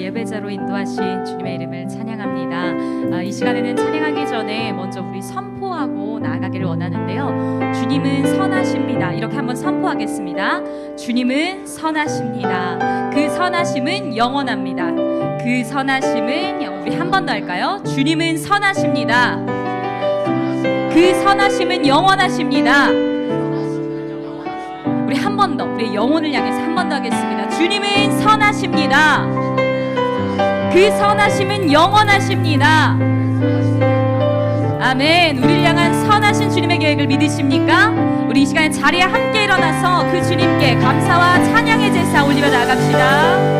예배자로 인도하신 주님의 이름을 찬양합니다. 이 시간에는 찬양하기 전에 먼저 우리 선포하고 나아가기를 원하는데요. 주님은 선하십니다. 이렇게 한번 선포하겠습니다. 주님은 선하십니다. 그 선하심은 영원합니다. 그 선하심은 우리 한 번 더 할까요? 주님은 선하십니다. 그 선하심은 영원하십니다. 우리 한 번 더, 우리 영혼을 향해서 한 번 더 하겠습니다. 주님은 선하십니다. 그 선하심은 영원하십니다. 아멘. 우리를 향한 선하신 주님의 계획을 믿으십니까? 우리 이 시간에 자리에 함께 일어나서 그 주님께 감사와 찬양의 제사 올리며 나아갑시다.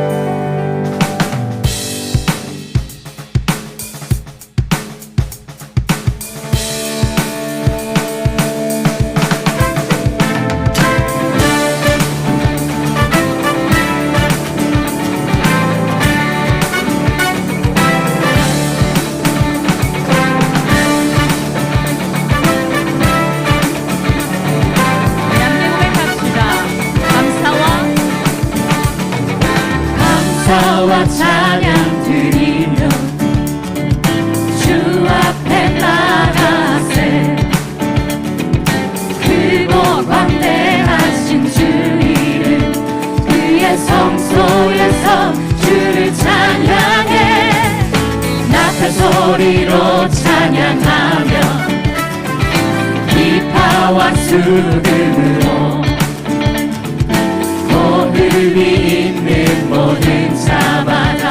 감사와 찬양 드리며 주 앞에 나가세. 크고 광대하신 주 이름 그의 성소에서 주를 찬양해. 나팔 소리로 찬양하며 기파와 수금으로 호흡이 있는 모든 자마다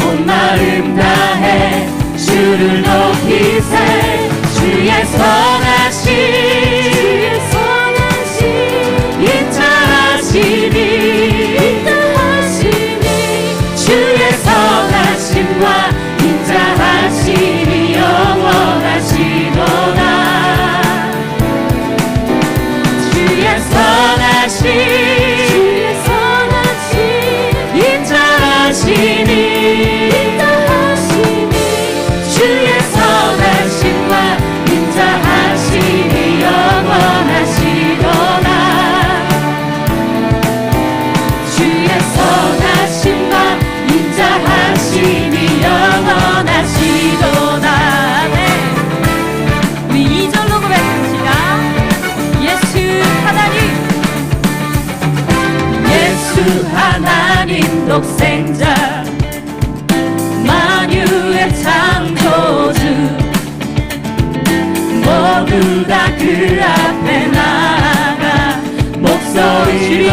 온 마음 다해 주를 높이세. 주의 선하심 인자하심이 주의 선하심과 인자하심이 영원하시도다. 주의 선하심 주의 선하심과 인자하심이 영원하시도다. 주의 선하심과 인자하심이 영원하시도다. 네. 우리 2절로 고백합시다. 예수 하나님 독생자 만유의 창조주 모두 다 그 앞에 나아가 목소리로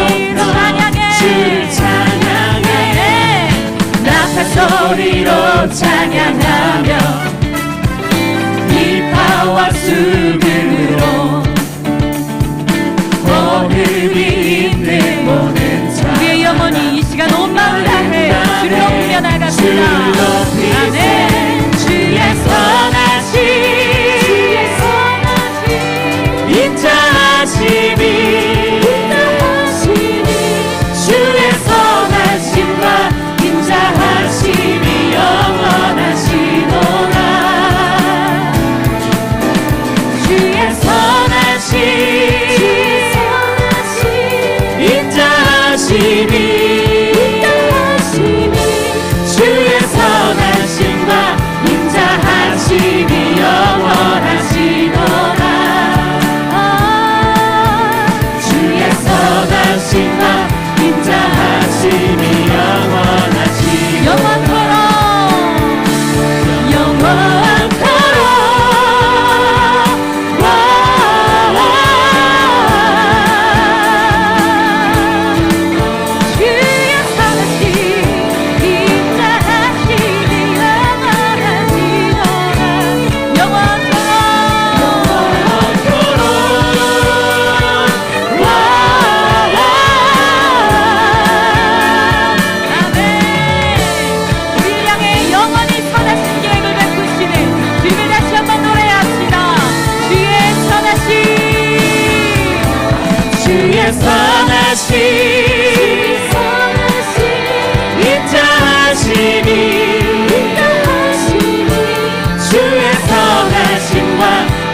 주를 찬양해. 나팔 소리로 찬양하며 기파와 수금으로 호흡이 있는 모든 자 우리의 영혼이 이 시간 온 마음을 다해 주를 높이며 나갑니다. 아멘. 주의 선하심 인자하심이 주의 선하심과 인자하심이 영원하시도다. 주의 선하심 인자하심이 주의 선하심과 인자하심이 영원하시도다. 주의 선하심과 인자하심이 영원하시도다. 영원토록 선하심 인자하심이 주의 선하심과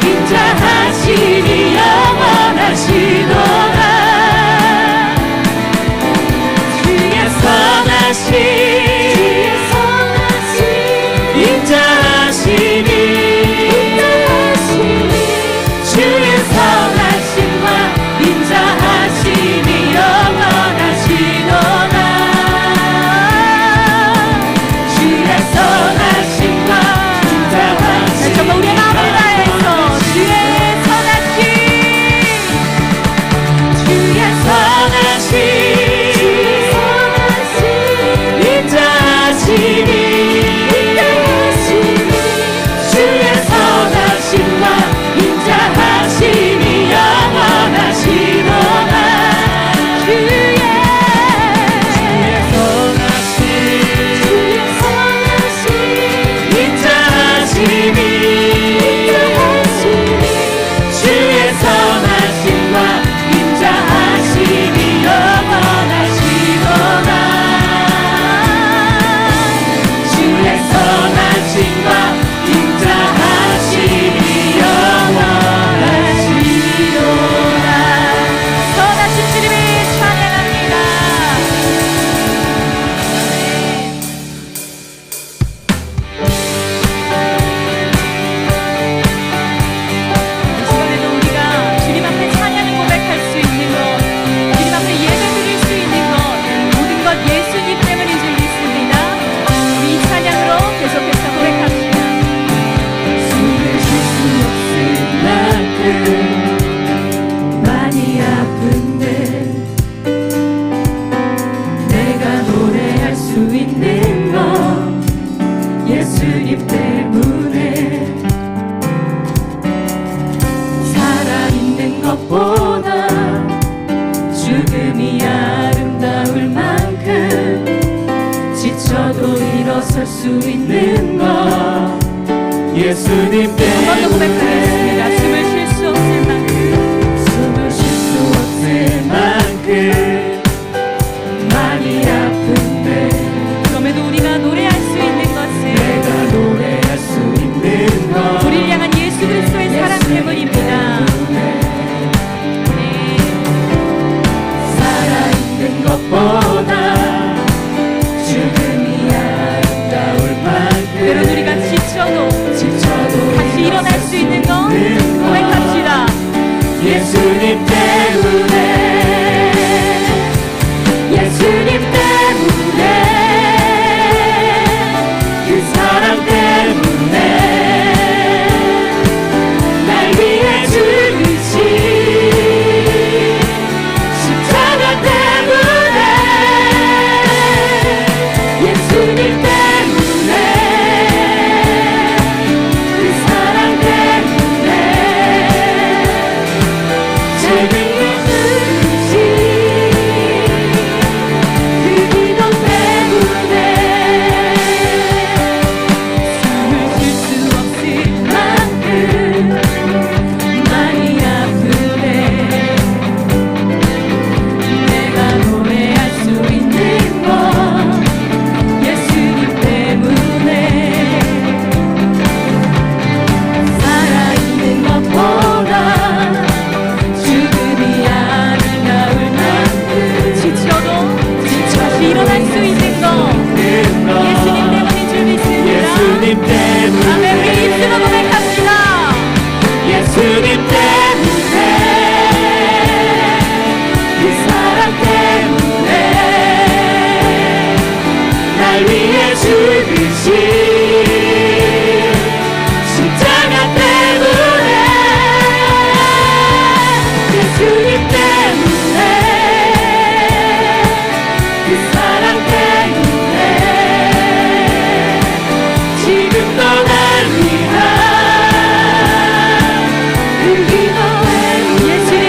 인자하심이 영원하시도다. 주의 선하심 지쳐도 일어설 수 있는 것 예수님 한 번 더 때문에 고백하겠습니다. 숨을 쉴 수 없을 만큼 숨을 쉴 수 없을 만큼 많이 아픈데 그럼에도 우리가 노래할 수 있는 것은 내가 노래할 수 있는 것 우리를 향한 예수 그리스도의 사랑 때문입니다. 네. 살아있는 것보다 죽음이 아름다울 때론 만큼 우리가 지쳐도 다시 일어날 수 있는 것 고백합시다. 예수님 때문에 예수님 때문에 그 사랑 때문에 날 위해 죽으신 십자가 때문에 예수님 때문에 그 사랑 때문에 지금 그 기도 때문에 숨을 쉴 수 없을 만큼 많이 아픈데 내가 노래할 수 있는 건 예수님 때문에 살아있는 것보다 죽음이 아름다울 만큼 지쳐도 다시 일어날 수 있는 것 예수님 때문인 줄 믿습니다. 예수님 때문에 아멘. 우리 입술로 고백합시다. 예수님 때문에 그 사랑 때문에 날 위해 죽으신 십자가 때문에 예수님 때문에 그 사랑 때문에 지금도 날 위한 그 기도에 예수님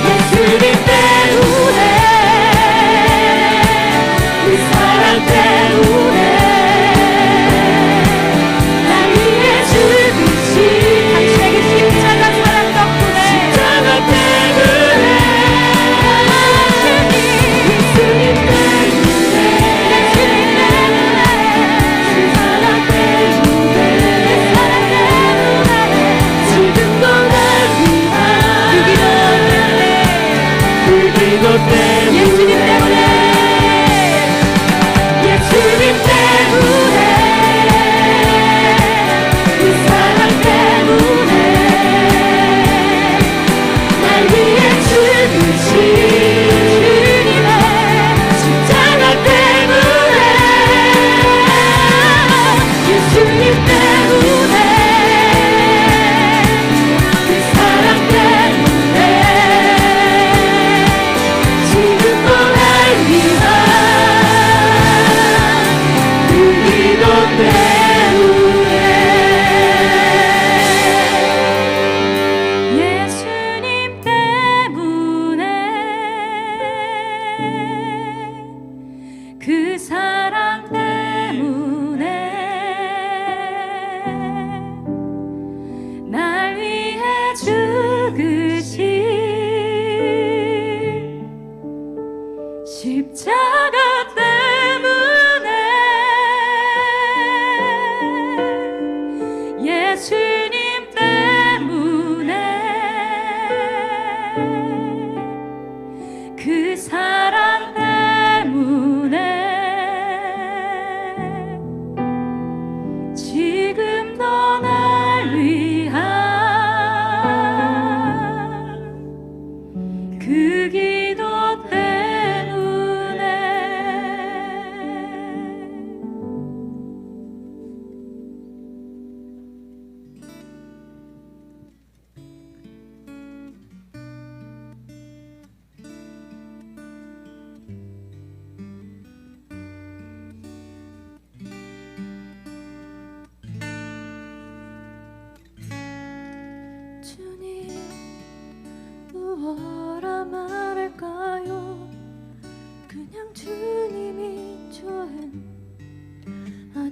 예수님 때문에 그 사랑 때문에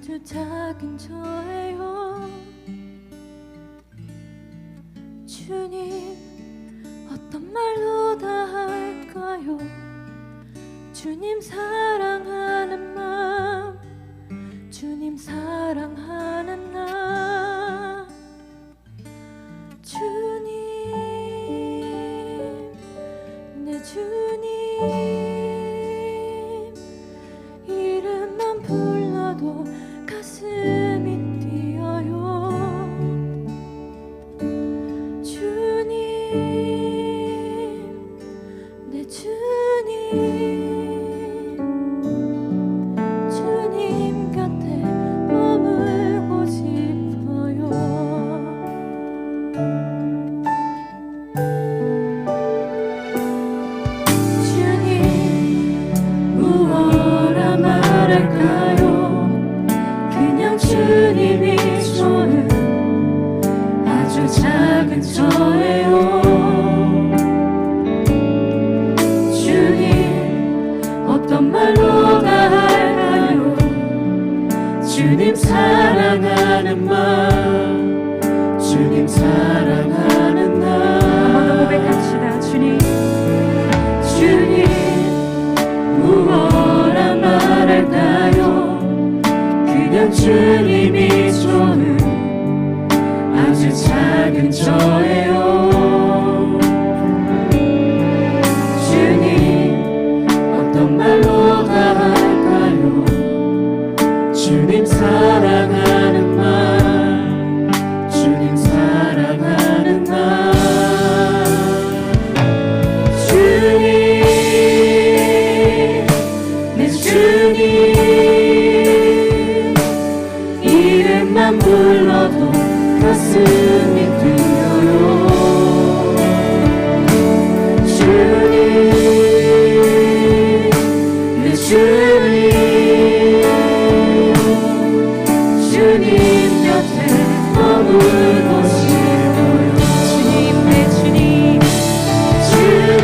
아주 작은 저예요. 주님 어떤 말로 다 할까요? 주님 사랑하는 마음, 주님 사랑하는 나. 주님, 내 주님, 이름만 불러도 가슴이 뛰어요. 주님, 내 주님, 주님 곁에 머물고 싶어요. 주님, 무엇라 말할까요? 그냥 주님이 좋은 아주 작은 저예요. 주님 어떤 말로 다 할까요? 주님 사랑하는 마음, 주님 사랑하는 나. 한 번 더 고백합시다. 주님, 주님 무엇라 말할까요? 그냥 주님이 좋은 아주 작은 저예요. 주님 어떤 말로 다 할까요? 주님 사랑하는 마음, 주님 사랑하는 나. 주님, 내 주님, 이름만 불러도 가슴이 뛰어요. 주님, 내 주님, 주님 곁에 머물고 싶어요. 주님, 내 주님, 주님,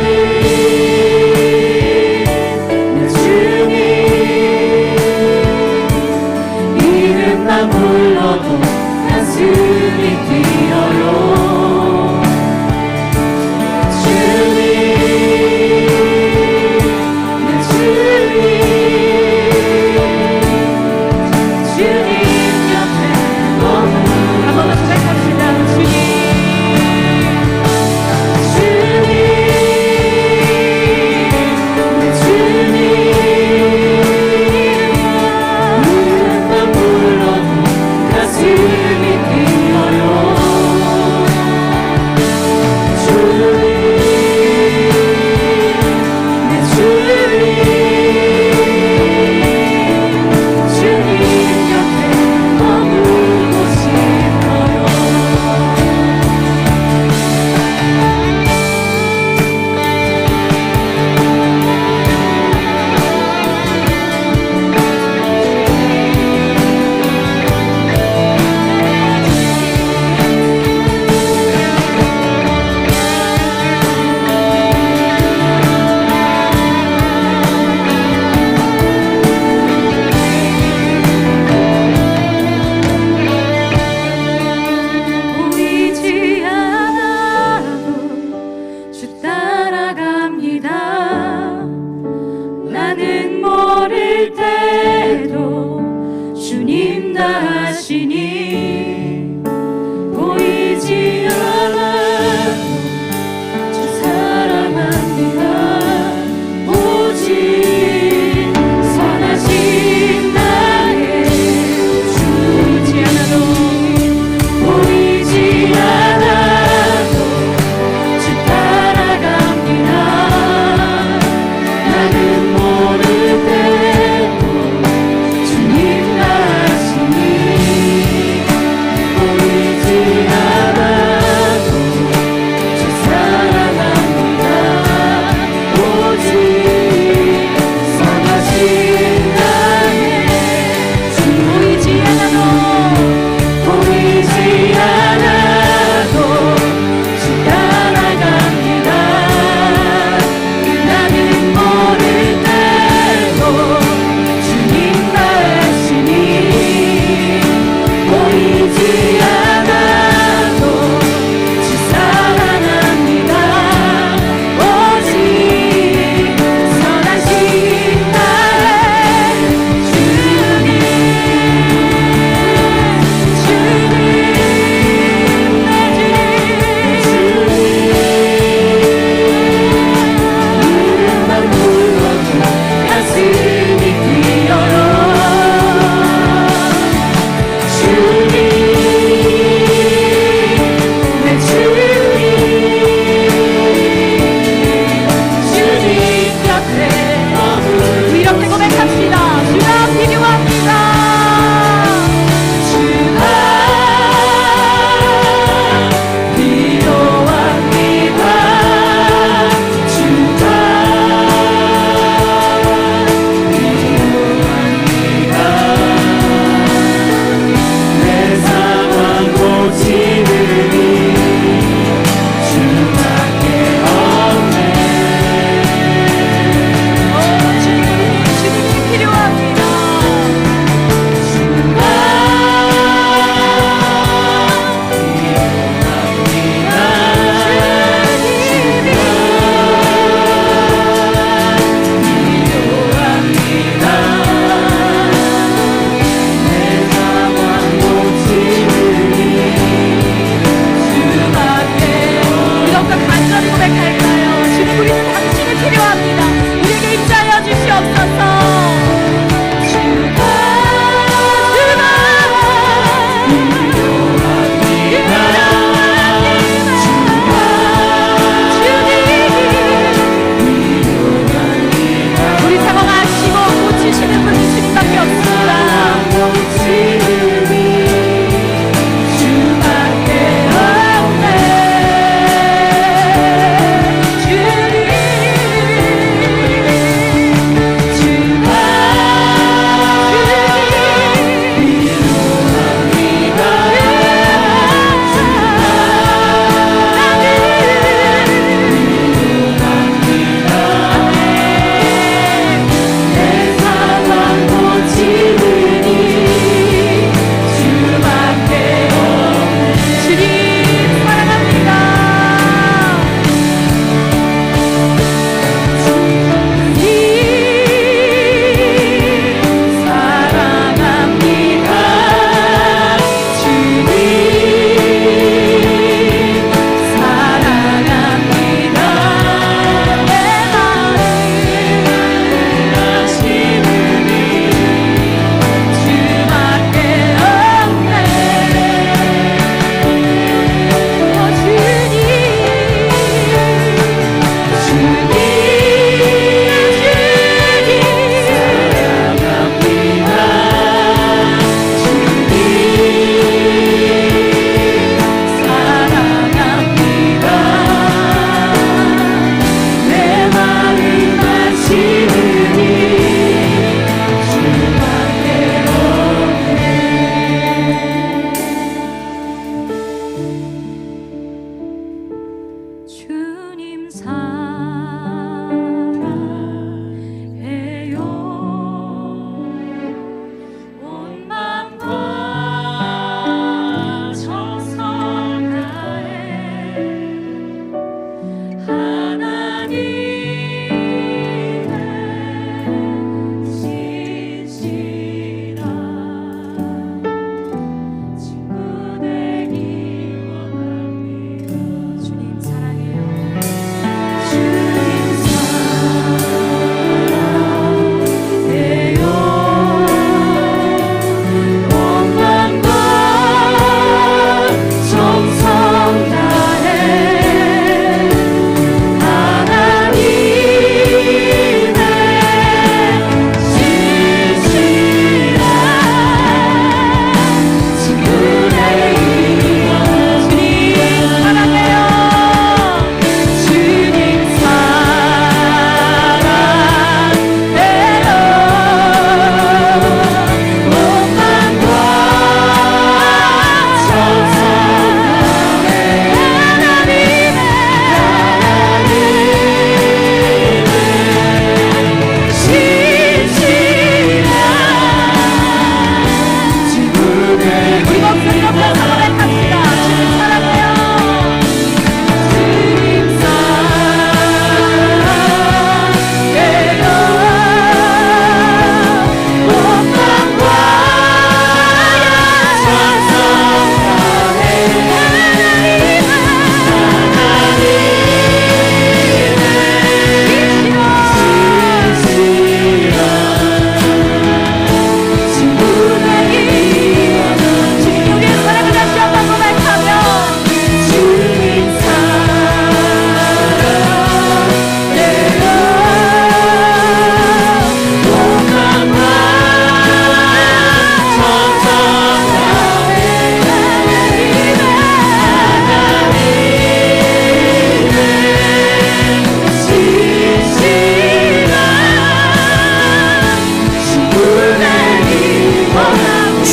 내 주님, 이름만 불러도 가슴이 뛰어요. 주님, 내 주님, 주님 곁에 머물고 한 번 더 고백합시다. 주님, 주님, 내 주님, 이름만 불러도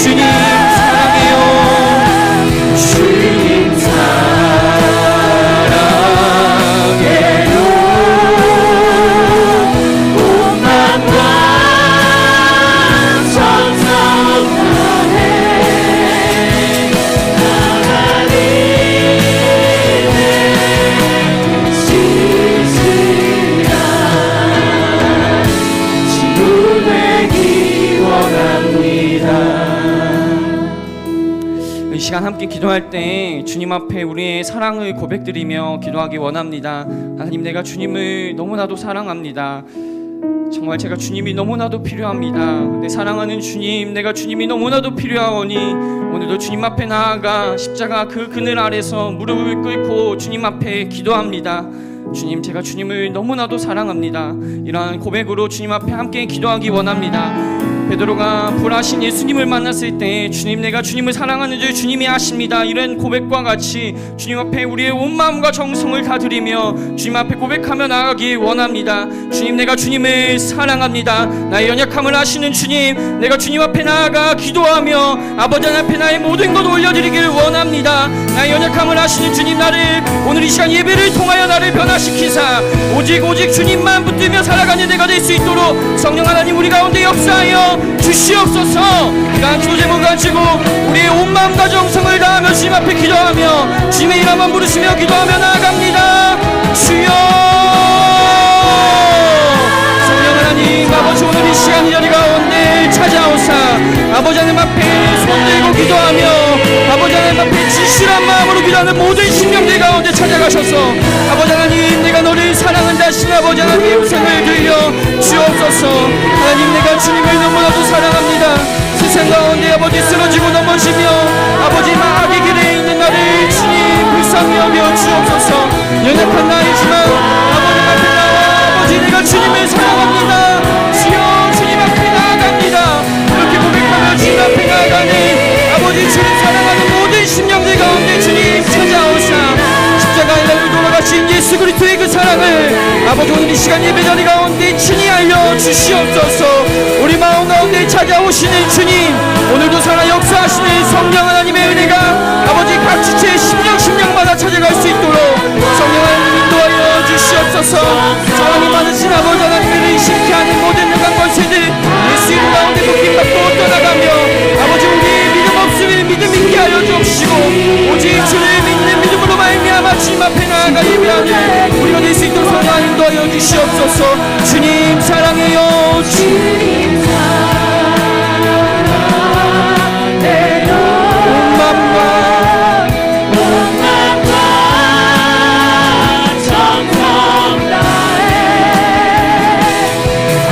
주님 사랑해요. 주님 사랑해요. 온 맘과 정성 다해 하나님의 지시라 지루되기 원합니다. 이 시간 함께 기도할 때 주님 앞에 우리의 사랑을 고백드리며 기도하기 원합니다. 하나님, 내가 주님을 너무나도 사랑합니다. 정말 제가 주님이 너무나도 필요합니다. 내 사랑하는 주님, 내가 주님이 너무나도 필요하오니 오늘도 주님 앞에 나아가 십자가 그 그늘 아래서 무릎을 꿇고 주님 앞에 기도합니다. 주님, 제가 주님을 너무나도 사랑합니다. 이러한 고백으로 주님 앞에 함께 기도하기 원합니다. 베드로가 불하신 예수님을 만났을 때 주님, 내가 주님을 사랑하는 줄 주님이 아십니다. 이런 고백과 같이 주님 앞에 우리의 온 마음과 정성을 다 드리며 주님 앞에 고백하며 나아가기 원합니다. 주님, 내가 주님을 사랑합니다. 나의 연약함을 아시는 주님, 내가 주님 앞에 나아가 기도하며 아버지 앞에 나의 모든 것 올려드리기를 원합니다. 나의 연약함을 아시는 주님, 나를 오늘 이 시간 예배를 통하여 나를 변화시키사 오직 주님만 붙들며 살아가는 내가 될 수 있도록 성령 하나님 우리 가운데 역사하여 주시옵소서. 이러한 기도 제목을 가지고 우리의 온 마음과 정성을 다하며 주님 앞에 기도하며 주님의 이름만 부르시며 기도하며 나아갑니다. 주여, 성령 하나님 아버지, 오늘 이 시간 이 자리 가운데 찾아오사 아버지 하나님 앞에 손들고 기도하며 아버지 하나님 앞에 진실한 마음으로 기도하는 모든 심령들 가운데 찾아가셔서 아버지 하나님, 내가 너를 사랑한다 하신 아버지 하나님의 음성을 들려 주옵소서. 하나님, 내가 주님을 너무나도 사랑합니다. 세상 가운데 아버지 쓰러지고 넘어지며 아버지 마귀 길에 있는 나를 주님 불쌍히 여겨 주옵소서. 연약한 나이지만 아버지 앞에 나와 아버지 내가 주님을 사랑합니다. 주여, 주님 앞에 나아갑니다. 이렇게 고백하며 주님 앞에 나아가니 아버지 주님 사랑하는 모든 심령들 가운데 주님 찾아오사 십자가에 달려 돌아가신 예수 그리스도의 그 사랑을 아버지 오늘 이 시간 예배 자리 가운데 친히 알려주시옵소서. 우리 마음 가운데 찾아오시는 주님, 오늘도 살아 역사하시는 성령 하나님의 은혜가 아버지 각 지체의 심령마다 찾아갈 수 있도록 성령 하나님 인도하여 주시옵소서. 사랑이 많으신 아버지 하나님을 의심케 하는 모든 영광 권세들 예수 이름 가운데 높임받고 떠나가며 아버지 우리의 믿음 없음을 믿음 있게 하여 주시고 오직 주를 믿는 믿음으로 말미암아 주님 앞에 나아가 예배하는 우리가 될 수 있도록 성령 하나님 인도하여 주시옵소서. 주님 사랑해요. 주님 사랑해요. 온 마음과 정성 다해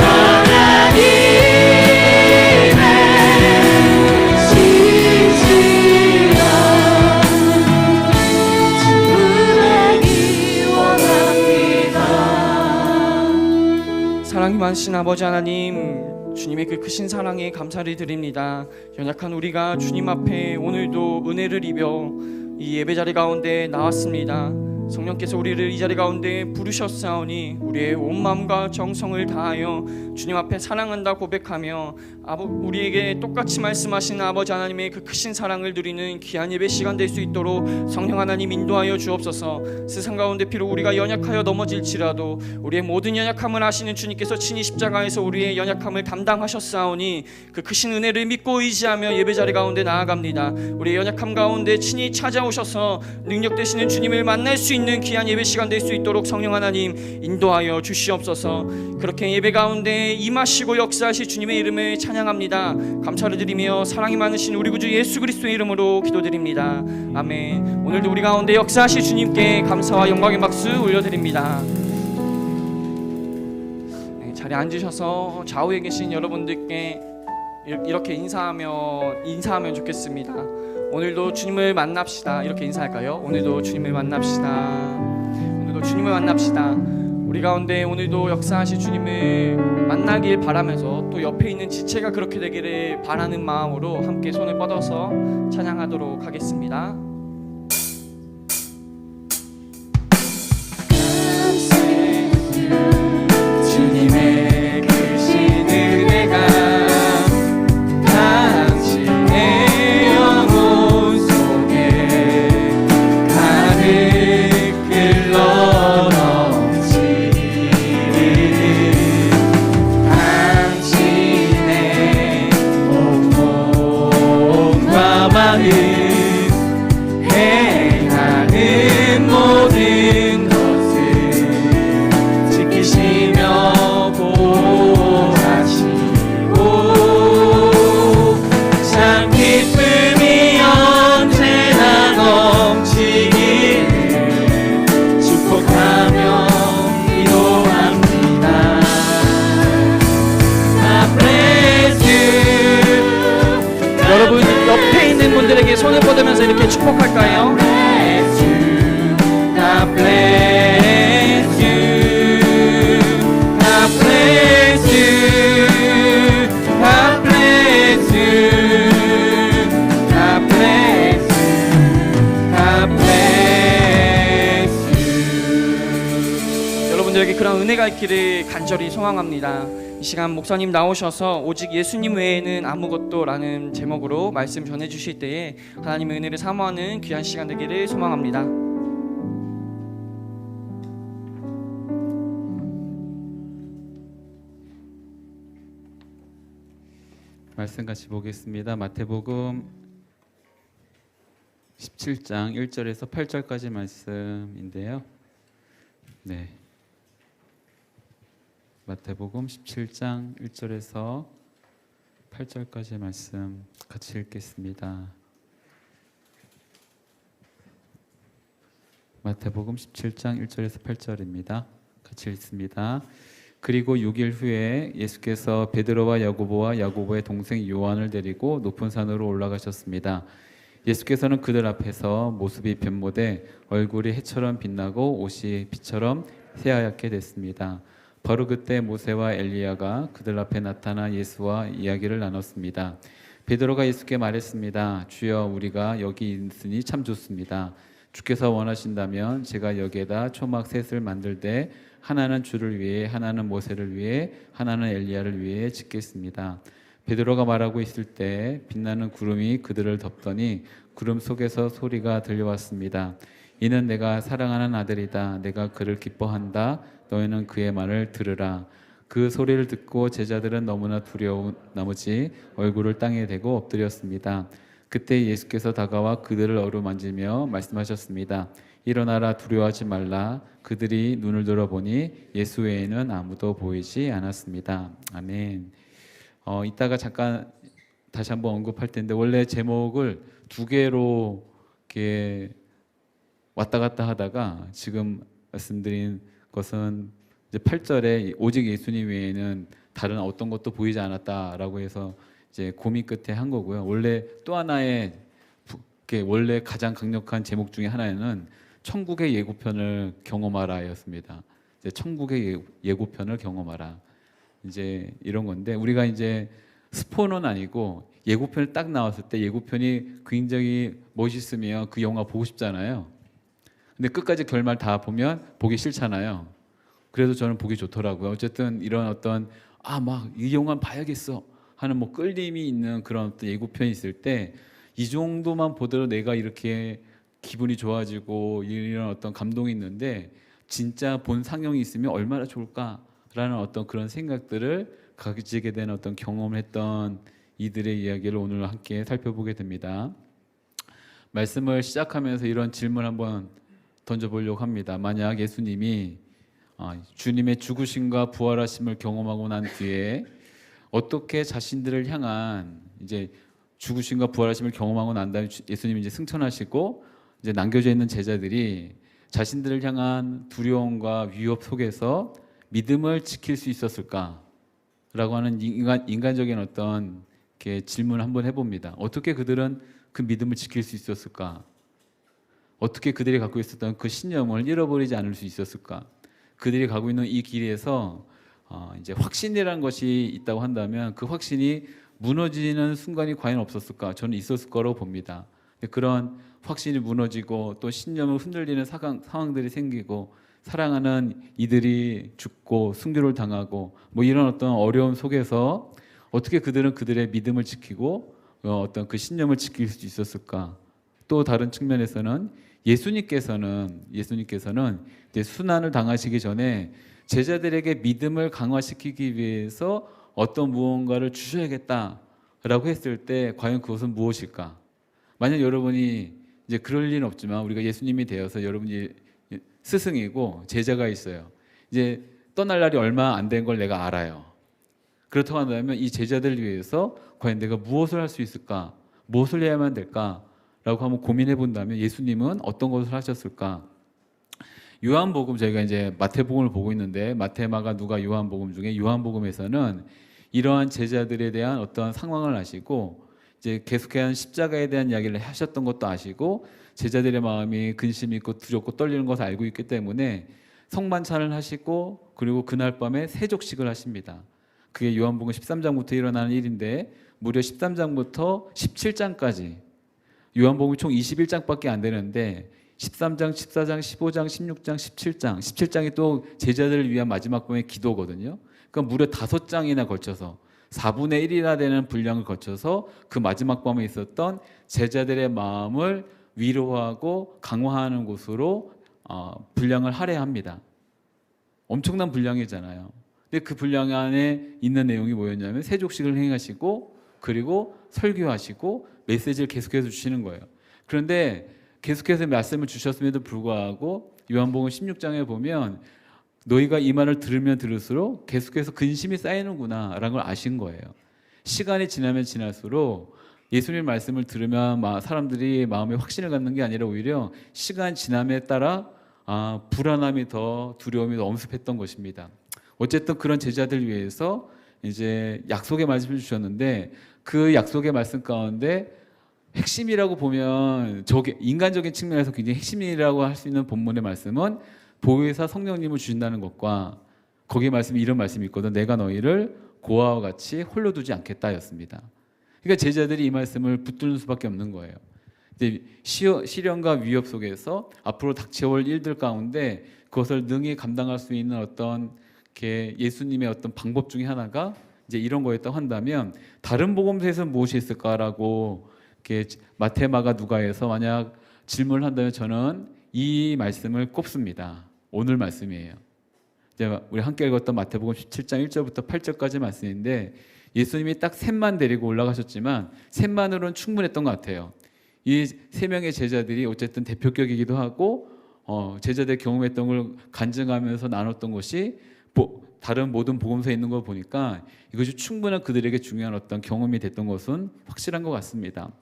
하나님의 지시라 지루되기 원합니다. 사랑이 많으신 아버지 하나님, 주님의 그 크신 사랑에 감사를 드립니다. 연약한 우리가 주님 앞에 오늘도 은혜를 입어 이 예배자리 가운데 나왔습니다. 성령께서 우리를 이 자리 가운데 부르셨사오니 우리의 온 마음과 정성을 다하여 주님 앞에 사랑한다 고백하며 우리에게 똑같이 말씀하시는 아버지 하나님의 그 크신 사랑을 누리는 귀한 예배 시간 될 수 있도록 성령 하나님 인도하여 주옵소서. 세상 가운데 비록 우리가 연약하여 넘어질지라도 우리의 모든 연약함을 아시는 주님께서 친히 십자가에서 우리의 연약함을 담당하셨사오니 그 크신 은혜를 믿고 의지하며 예배자리 가운데 나아갑니다. 우리의 연약함 가운데 친히 찾아오셔서 능력 되시는 주님을 만날 수 있는 귀한 예배 시간 될 수 있도록 성령 하나님 인도하여 주시옵소서. 그렇게 예배 가운데 임하시고 역사하실 주님의 이름을 찬양합니다. 감사를 드리며 사랑이 많으신 우리 구주 예수 그리스도의 이름으로 기도드립니다. 아멘. 오늘도 우리 가운데 역사하실 주님께 감사와 영광의 박수 올려드립니다. 네, 자리에 앉으셔서 좌우에 계신 여러분들께 이렇게 인사하면 좋겠습니다. 오늘도 주님을 만납시다. 이렇게 인사할까요? 오늘도 주님을 만납시다. 오늘도 주님을 만납시다. 우리 가운데 오늘도 역사하실 주님을 만나길 바라면서 또 옆에 있는 지체가 그렇게 되기를 바라는 마음으로 함께 손을 뻗어서 찬양하도록 하겠습니다. 주님의 크신 은혜가 당신의 마음 행하는 모든 것을 지키시며 보호하시고 참 기쁨이 언제나 넘치기를 축복하며 기도합니다. I bless you. 여러분 옆에 있는 분들에게 손을 뻗으면서 이렇게 축복할까요? God bless you. God bless you. God bless you. God bless you. God bless you. 여러분들에게 그런 은혜가 있기를 간절히 소망합니다. 이 시간 목사님 나오셔서 오직 예수님 외에는 아무것도 라는 제목으로 말씀 전해주실 때에 하나님의 은혜를 사모하는 귀한 시간 되기를 소망합니다. 말씀 같이 보겠습니다. 마태복음 17장 1절에서 8절까지 말씀인데요. 네. 마태복음 17장 1절에서 8절까지 말씀 같이 읽겠습니다. 마태복음 17장 1절에서 8절입니다. 같이 읽습니다. 그리고 6일 후에 예수께서 베드로와 야고보와 야고보의 동생 요한을 데리고 높은 산으로 올라가셨습니다. 예수께서는 그들 앞에서 모습이 변모돼 얼굴이 해처럼 빛나고 옷이 빛처럼 새하얗게 됐습니다. 바로 그때 모세와 엘리야가 그들 앞에 나타나 예수와 이야기를 나눴습니다. 베드로가 예수께 말했습니다. 주여, 우리가 여기 있으니 참 좋습니다. 주께서 원하신다면 제가 여기에다 초막 셋을 만들되 하나는 주를 위해, 하나는 모세를 위해, 하나는 엘리야를 위해 짓겠습니다. 베드로가 말하고 있을 때 빛나는 구름이 그들을 덮더니 구름 속에서 소리가 들려왔습니다. 이는 내가 사랑하는 아들이다. 내가 그를 기뻐한다. 너희는 그의 말을 들으라. 그 소리를 듣고 제자들은 너무나 두려운 나머지 얼굴을 땅에 대고 엎드렸습니다. 그때 예수께서 다가와 그들을 어루만지며 말씀하셨습니다. 일어나라, 두려워하지 말라. 그들이 눈을 들어보니 예수 외에는 아무도 보이지 않았습니다. 아멘. 이따가 잠깐 다시 한번 언급할 텐데, 원래 제목을 두 개로 이렇게 왔다 갔다 하다가 지금 말씀드린 것은 이제 8절에 오직 예수님 외에는 다른 어떤 것도 보이지 않았다라고 해서 이제 고민 끝에 한 거고요. 원래 또 하나의 원래 가장 강력한 제목 중에 하나는 천국의 예고편을 경험하라였습니다. 이제 천국의 예고편을 경험하라. 이제 이런 건데, 우리가 이제 스포는 아니고 예고편이 딱 나왔을 때 예고편이 굉장히 멋있으면 그 영화 보고 싶잖아요. 근데 끝까지 결말 다 보면 보기 싫잖아요. 그래도 저는 보기 좋더라고요. 어쨌든 이런 어떤 막 이 영화 봐야겠어 하는 뭐 끌림이 있는 그런 어떤 예고편이 있을 때 이 정도만 보더라도 내가 이렇게 기분이 좋아지고 이런 어떤 감동이 있는데, 진짜 본 상영이 있으면 얼마나 좋을까라는 어떤 그런 생각들을 가지게 되는 어떤 경험을 했던 이들의 이야기를 오늘 함께 살펴보게 됩니다. 말씀을 시작하면서 이런 질문 한번 던져보려고 합니다. 만약 예수님이 주님의 죽으심과 부활하심을 경험하고 난 뒤에 어떻게 자신들을 향한 이제 죽으심과 부활하심을 경험하고 난 다음에 예수님이 이제 승천하시고 이제 남겨져 있는 제자들이 자신들을 향한 두려움과 위협 속에서 믿음을 지킬 수 있었을까라고 하는 인간적인 어떤 이렇게 질문을 한번 해봅니다. 어떻게 그들은 그 믿음을 지킬 수 있었을까? 어떻게 그들이 갖고 있었던 그 신념을 잃어버리지 않을 수 있었을까? 그들이 가고 있는 이 길에서 이제 확신이라는 것이 있다고 한다면 그 확신이 무너지는 순간이 과연 없었을까? 저는 있었을 거라고 봅니다. 그런 확신이 무너지고 또 신념을 흔들리는 상황들이 생기고 사랑하는 이들이 죽고 순교를 당하고 뭐 이런 어떤 어려움 속에서 어떻게 그들은 그들의 믿음을 지키고 어떤 그 신념을 지킬 수 있었을까? 또 다른 측면에서는 예수님께서는 이제 순환을 당하시기 전에 제자들에게 믿음을 강화시키기 위해서 어떤 무언가를 주셔야겠다라고 했을 때 과연 그것은 무엇일까? 만약 여러분이 이제 그럴 일은 없지만 우리가 예수님이 되어서 여러분이 스승이고 제자가 있어요. 이제 떠날 날이 얼마 안 된 걸 내가 알아요. 그렇다고 한다면 이 제자들을 위해서 과연 내가 무엇을 할 수 있을까? 무엇을 해야만 될까? 라고 한번 고민해 본다면 예수님은 어떤 것을 하셨을까? 요한복음, 저희가 이제 마태복음을 보고 있는데 마태, 마가, 누가, 요한복음 중에 요한복음에서는 이러한 제자들에 대한 어떤 상황을 아시고 이제 계속해서 십자가에 대한 이야기를 하셨던 것도 아시고 제자들의 마음이 근심 있고 두렵고 떨리는 것을 알고 있기 때문에 성만찬을 하시고 그리고 그날 밤에 세족식을 하십니다. 그게 요한복음 13장부터 일어나는 일인데 무려 13장부터 17장까지 요한복음이 총 21장밖에 안 되는데 13장, 14장, 15장, 16장, 17장 17장이 또 제자들을 위한 마지막 밤의 기도거든요. 그러니까 무려 5장이나 걸쳐서 4분의 1이나 되는 분량을 거쳐서 그 마지막 밤에 있었던 제자들의 마음을 위로하고 강화하는 곳으로 분량을 할애합니다. 엄청난 분량이잖아요. 근데 그 분량 안에 있는 내용이 뭐였냐면 세족식을 행하시고 그리고 설교하시고 메시지를 계속해서 주시는 거예요. 그런데 계속해서 말씀을 주셨음에도 불구하고 요한복음 16장에 보면 너희가 이 말을 들으면 들을수록 계속해서 근심이 쌓이는구나 라는 걸 아신 거예요. 시간이 지나면 지날수록 예수님 말씀을 들으면 사람들이 마음에 확신을 갖는 게 아니라 오히려 시간 지남에 따라 불안함이 더 두려움이 더 엄습했던 것입니다. 어쨌든 그런 제자들 위해서 이제 약속의 말씀을 주셨는데 그 약속의 말씀 가운데 핵심이라고 보면 저게 인간적인 측면에서 굉장히 핵심이라고 할 수 있는 본문의 말씀은 보혜사 성령님을 주신다는 것과 거기에 말씀이 이런 말씀이 있거든. 내가 너희를 고아와 같이 홀로 두지 않겠다였습니다. 그러니까 제자들이 이 말씀을 붙드는 수밖에 없는 거예요. 이제 시련과 위협 속에서 앞으로 닥쳐올 일들 가운데 그것을 능히 감당할 수 있는 어떤 예수님의 어떤 방법 중에 하나가 이제 이런 거였다고 한다면 다른 복음서에서는 무엇이 있을까라고 마태, 마가, 누가에서 만약 질문을 한다면 저는 이 말씀을 꼽습니다. 오늘 말씀이에요. 이제 우리 함께 읽었던 마태복음 17장 1절부터 8절까지 말씀인데 예수님이 딱 셋만 데리고 올라가셨지만 셋만으로는 충분했던 것 같아요. 이 세 명의 제자들이 어쨌든 대표격이기도 하고 제자들 경험했던 걸 간증하면서 나눴던 것이 다른 모든 복음서에 있는 걸 보니까 이것이 충분한 그들에게 중요한 어떤 경험이 됐던 것은 확실한 것 같습니다.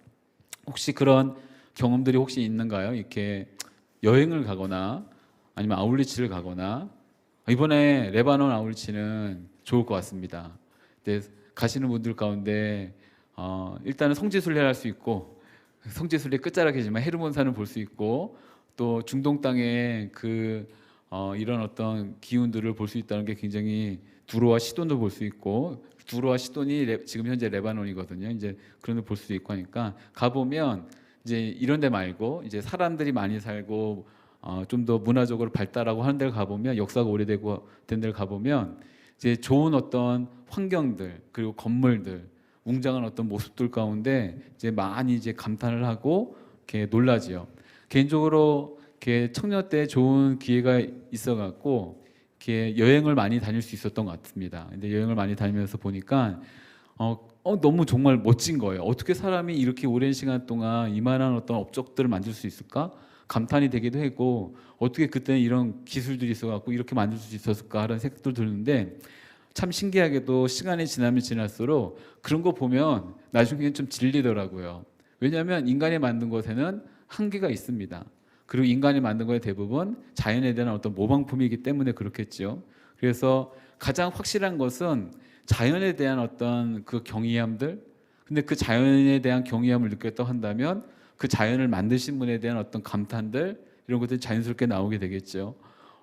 혹시 그런 경험들이 혹시 있는가요? 이렇게 여행을 가거나 아니면 아울리치를 가거나 이번에 레바논 아울리치는 좋을 것 같습니다. 근데 가시는 분들 가운데 일단은 성지순례를 할 수 있고 성지순례 끝자락이지만 헤르몬산을 볼 수 있고 또 중동 땅에 이런 어떤 기운들을 볼 수 있다는 게 굉장히 두로와 시돈도 볼 수 있고 두로와 시돈이 지금 현재 레바논이거든요. 이제 그런 데 볼 수도 있고 하니까 가보면 이제 이런 데 말고 이제 사람들이 많이 살고 좀 더 문화적으로 발달하고 하는 데를 가보면 역사가 오래되고 된 데를 가보면 이제 좋은 어떤 환경들 그리고 건물들 웅장한 어떤 모습들 가운데 이제 많이 이제 감탄을 하고 이렇게 놀라지요. 개인적으로 이렇게 청년 때 좋은 기회가 있어갖고 이렇게 여행을 많이 다닐 수 있었던 것 같습니다. 근데 여행을 많이 다니면서 보니까 너무 정말 멋진 거예요. 어떻게 사람이 이렇게 오랜 시간 동안 이만한 어떤 업적들을 만들 수 있을까? 감탄이 되기도 했고 어떻게 그때는 이런 기술들이 있어갖고 이렇게 만들 수 있었을까 하는 생각도 드는데 참 신기하게도 시간이 지나면 지날수록 그런 거 보면 나중에는 좀 질리더라고요. 왜냐하면 인간이 만든 것에는 한계가 있습니다. 그리고 인간이 만든 거에 대부분 자연에 대한 어떤 모방품이기 때문에 그렇겠죠. 그래서 가장 확실한 것은 자연에 대한 어떤 그 경이함들, 근데 그 자연에 대한 경이함을 느꼈다고 한다면 그 자연을 만드신 분에 대한 어떤 감탄들 이런 것들이 자연스럽게 나오게 되겠죠.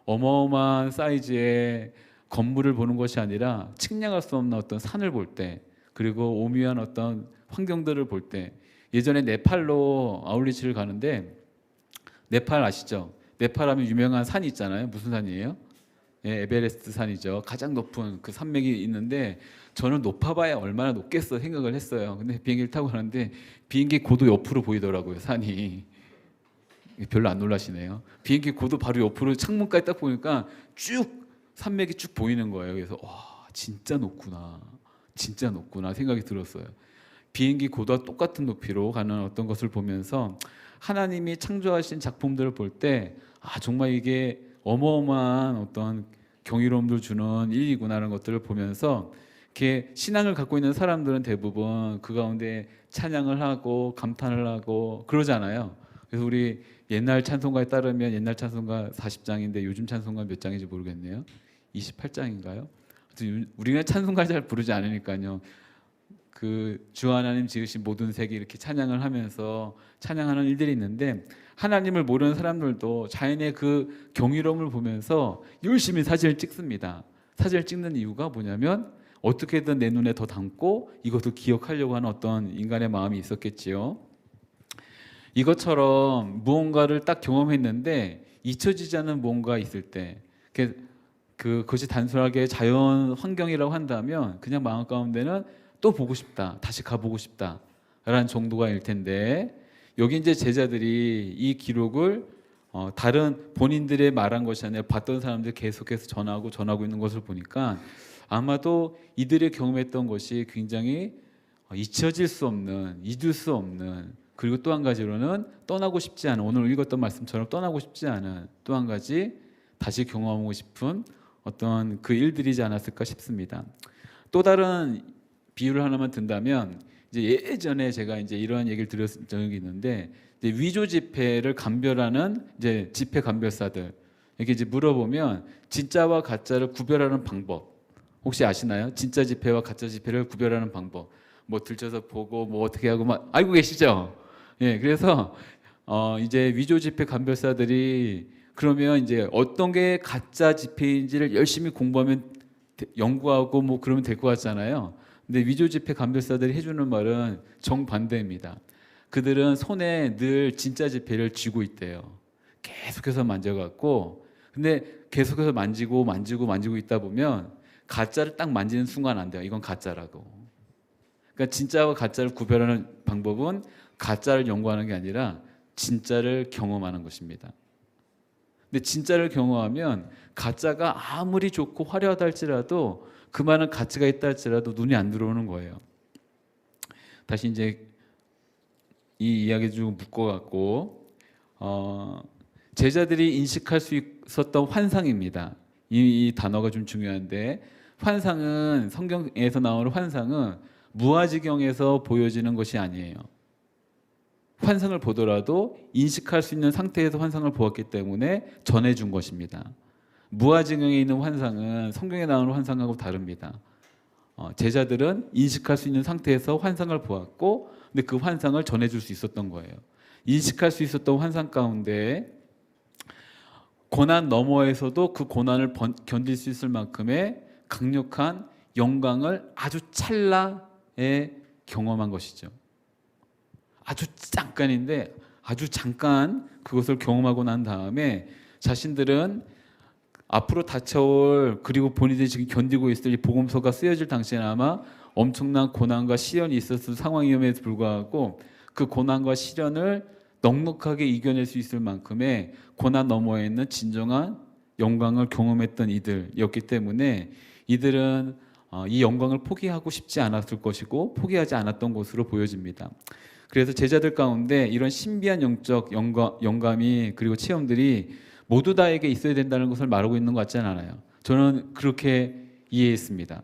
어마어마한 사이즈의 건물을 보는 것이 아니라 측량할 수 없는 어떤 산을 볼 때 그리고 오묘한 어떤 환경들을 볼 때 예전에 네팔로 아울리치를 가는데 네팔 아시죠? 네팔 하면 유명한 산이 있잖아요. 무슨 산이에요? 예, 에베레스트 산이죠. 가장 높은 그 산맥이 있는데 저는 높아봐야 얼마나 높겠어 생각을 했어요. 근데 비행기를 타고 가는데 비행기 고도 옆으로 보이더라고요. 산이. 별로 안 놀라시네요. 비행기 고도 바로 옆으로 창문까지 딱 보니까 쭉 산맥이 쭉 보이는 거예요. 그래서 와 진짜 높구나. 진짜 높구나 생각이 들었어요. 비행기고도와 똑같은 높이로 가는 어떤 것을 보면서 하나님이 창조하신 작품들을 볼 때 정말 이게 어마어마한 어떤 경이로움을 주는 일이구나라는 것들을 보면서 이렇게 신앙을 갖고 있는 사람들은 대부분 그 가운데 찬양을 하고 감탄을 하고 그러잖아요. 그래서 우리 옛날 찬송가에 따르면 옛날 찬송가 40장인데 요즘 찬송가 몇 장인지 모르겠네요. 28장인가요? 우리는 찬송가 잘 부르지 않으니까요. 그 주 하나님 지으신 모든 세계 이렇게 찬양을 하면서 찬양하는 일들이 있는데 하나님을 모르는 사람들도 자연의 그 경이로움을 보면서 열심히 사진을 찍습니다. 사진을 찍는 이유가 뭐냐면 어떻게든 내 눈에 더 담고 이것을 기억하려고 하는 어떤 인간의 마음이 있었겠지요. 이것처럼 무언가를 딱 경험했는데 잊혀지지 않는 무언가 있을 때 그것이 단순하게 자연 환경이라고 한다면 그냥 마음 가운데는 또 보고 싶다, 다시 가보고 싶다 라는 정도가 일 텐데 여기 이제 제자들이 이 기록을 다른 본인들의 말한 것이 아니라 봤던 사람들이 계속해서 전하고 있는 것을 보니까 아마도 이들의 경험했던 것이 굉장히 잊혀질 수 없는, 잊을 수 없는, 그리고 또 한 가지로는 떠나고 싶지 않은, 오늘 읽었던 말씀처럼 떠나고 싶지 않은 또 한 가지 다시 경험하고 싶은 어떤 그 일들이지 않았을까 싶습니다. 또 다른 비유를 하나만 든다면 이제 예전에 제가 이제 이러한 얘기를 들었던 적이 있는데 이제 위조 지폐를 감별하는 이제 지폐 감별사들 이렇게 이제 물어보면 진짜와 가짜를 구별하는 방법 혹시 아시나요? 진짜 지폐와 가짜 지폐를 구별하는 방법 뭐 들춰서 보고 뭐 어떻게 하고 막 알고 계시죠? 예, 그래서 이제 위조 지폐 감별사들이 그러면 이제 어떤 게 가짜 지폐인지를 열심히 공부하면 연구하고 뭐 그러면 될 것 같잖아요. 근데 위조 지폐 감별사들이 해주는 말은 정반대입니다. 그들은 손에 늘 진짜 지폐를 쥐고 있대요. 계속해서 만져갖고 근데 계속해서 만지고 있다 보면 가짜를 딱 만지는 순간 안 돼요. 이건 가짜라고. 그러니까 진짜와 가짜를 구별하는 방법은 가짜를 연구하는 게 아니라 진짜를 경험하는 것입니다. 근데 진짜를 경험하면 가짜가 아무리 좋고 화려하다 할지라도 그만한 가치가 있다 할지라도 눈이 안 들어오는 거예요. 다시 이제 이 이야기 좀 묶어갖고 제자들이 인식할 수 있었던 환상입니다. 이 단어가 좀 중요한데 환상은 성경에서 나오는 환상은 무아지경에서 보여지는 것이 아니에요. 환상을 보더라도 인식할 수 있는 상태에서 환상을 보았기 때문에 전해준 것입니다. 무아지경에 있는 환상은 성경에 나오는 환상하고 다릅니다. 제자들은 인식할 수 있는 상태에서 환상을 보았고 근데 그 환상을 전해줄 수 있었던 거예요. 인식할 수 있었던 환상 가운데 고난 너머에서도 그 고난을 견딜 수 있을 만큼의 강력한 영광을 아주 찰나에 경험한 것이죠. 아주 잠깐인데 아주 잠깐 그것을 경험하고 난 다음에 자신들은 앞으로 닥쳐올 그리고 본인들이 지금 견디고 있을 이 복음서가 쓰여질 당시에 아마 엄청난 고난과 시련이 있었을 상황임에도 불구하고 그 고난과 시련을 넉넉하게 이겨낼 수 있을 만큼의 고난 너머에 있는 진정한 영광을 경험했던 이들이었기 때문에 이들은 이 영광을 포기하고 싶지 않았을 것이고 포기하지 않았던 것으로 보여집니다. 그래서 제자들 가운데 이런 신비한 영적 영감이 그리고 체험들이 모두 다에게 있어야 된다는 것을 말하고 있는 것 같지는 않아요. 저는 그렇게 이해했습니다.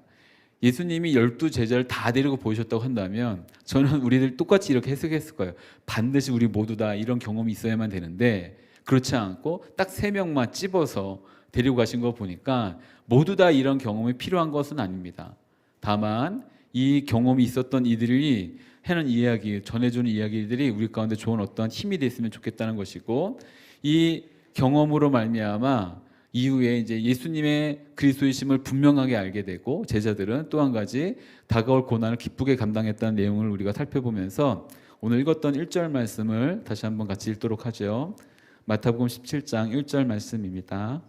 예수님이 12제자를 다 데리고 보셨다고 한다면 저는 우리들 똑같이 이렇게 해석했을 거예요. 반드시 우리 모두 다 이런 경험이 있어야만 되는데 그렇지 않고 딱 3명만 찝어서 데리고 가신 거 보니까 모두 다 이런 경험이 필요한 것은 아닙니다. 다만 이 경험이 있었던 이들이 하는 이야기, 전해주는 이야기들이 우리 가운데 좋은 어떤 힘이 됐으면 좋겠다는 것이고 이 경험으로 말미암아 이후에 이제 예수님의 그리스도이심을 분명하게 알게 되고 제자들은 또 한 가지 다가올 고난을 기쁘게 감당했다는 내용을 우리가 살펴보면서 오늘 읽었던 1절 말씀을 다시 한번 같이 읽도록 하죠. 마태복음 17장 1절 말씀입니다.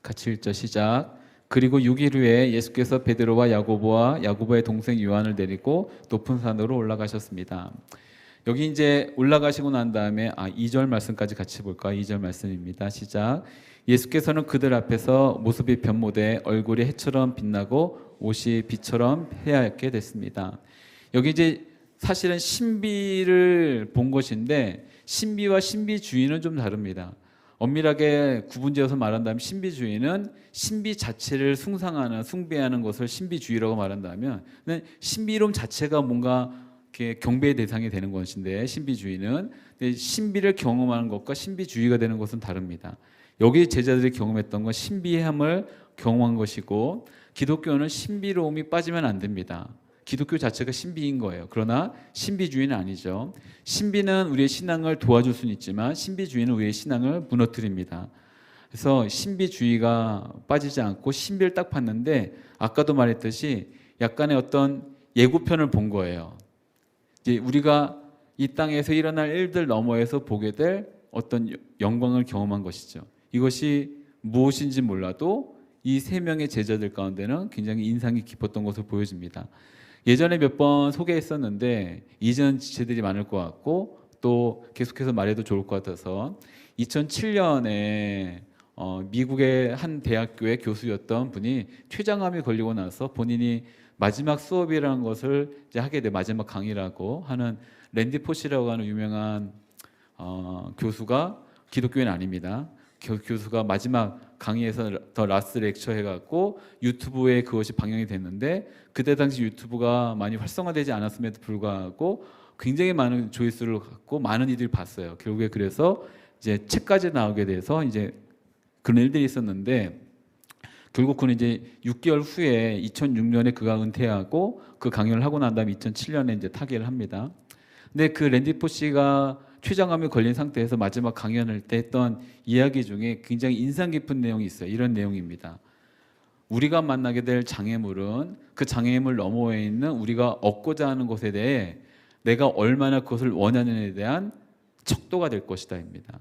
같이 읽죠. 시작. 그리고 6일 후에 예수께서 베드로와 야고보와 야고보의 동생 요한을 데리고 높은 산으로 올라가셨습니다. 여기 이제 올라가시고 난 다음에 2절 말씀까지 같이 볼까요? 2절 말씀입니다. 시작. 예수께서는 그들 앞에서 모습이 변모돼 얼굴이 해처럼 빛나고 옷이 빛처럼 해하얗게 됐습니다. 여기 이제 사실은 신비를 본 것인데 신비와 신비주의는 좀 다릅니다. 엄밀하게 구분지어서 말한다면 신비주의는 신비 자체를 숭배하는 것을 신비주의라고 말한다면 신비로움 자체가 뭔가 이렇게 경배의 대상이 되는 것인데 신비주의는 신비를 경험하는 것과 신비주의가 되는 것은 다릅니다. 여기 제자들이 경험했던 건 신비함을 경험한 것이고 기독교는 신비로움이 빠지면 안 됩니다. 기독교 자체가 신비인 거예요. 그러나 신비주의는 아니죠. 신비는 우리의 신앙을 도와줄 수는 있지만 신비주의는 우리의 신앙을 무너뜨립니다. 그래서 신비주의가 빠지지 않고 신비를 딱 봤는데 아까도 말했듯이 약간의 어떤 예고편을 본 거예요. 이제 우리가 이 땅에서 일어날 일들 너머에서 보게 될 어떤 영광을 경험한 것이죠. 이것이 무엇인지 몰라도 이 세 명의 제자들 가운데는 굉장히 인상이 깊었던 것으로 보여집니다. 예전에 몇 번 소개했었는데 이전 지체들이 많을 것 같고 또 계속해서 말해도 좋을 것 같아서 2007년에 미국의 한 대학교의 교수였던 분이 췌장암이 걸리고 나서 본인이 마지막 수업이라는 것을 이제 하게 돼 마지막 강의라고 하는 랜디 포시라고 하는 유명한 교수가 기독교인 아닙니다. 교수가 마지막 강의에서 더 라스트 렉처 해갖고 유튜브에 그것이 방영이 됐는데 그때 당시 유튜브가 많이 활성화되지 않았음에도 불구하고 굉장히 많은 조회수를 갖고 많은 이들이 봤어요. 결국에 그래서 이제 책까지 나오게 돼서 이제 그런 일들이 있었는데 결국 그는 이제 6개월 후에 2006년에 그가 은퇴하고 그 강연을 하고 난 다음에 2007년에 이제 타계를 합니다. 근데 그 랜디 포시가 췌장암에 걸린 상태에서 마지막 강연할 때 했던 이야기 중에 굉장히 인상 깊은 내용이 있어요. 이런 내용입니다. 우리가 만나게 될 장애물은 그 장애물 너머에 있는 우리가 얻고자 하는 것에 대해 내가 얼마나 그것을 원하느냐에 대한 척도가 될 것이다입니다.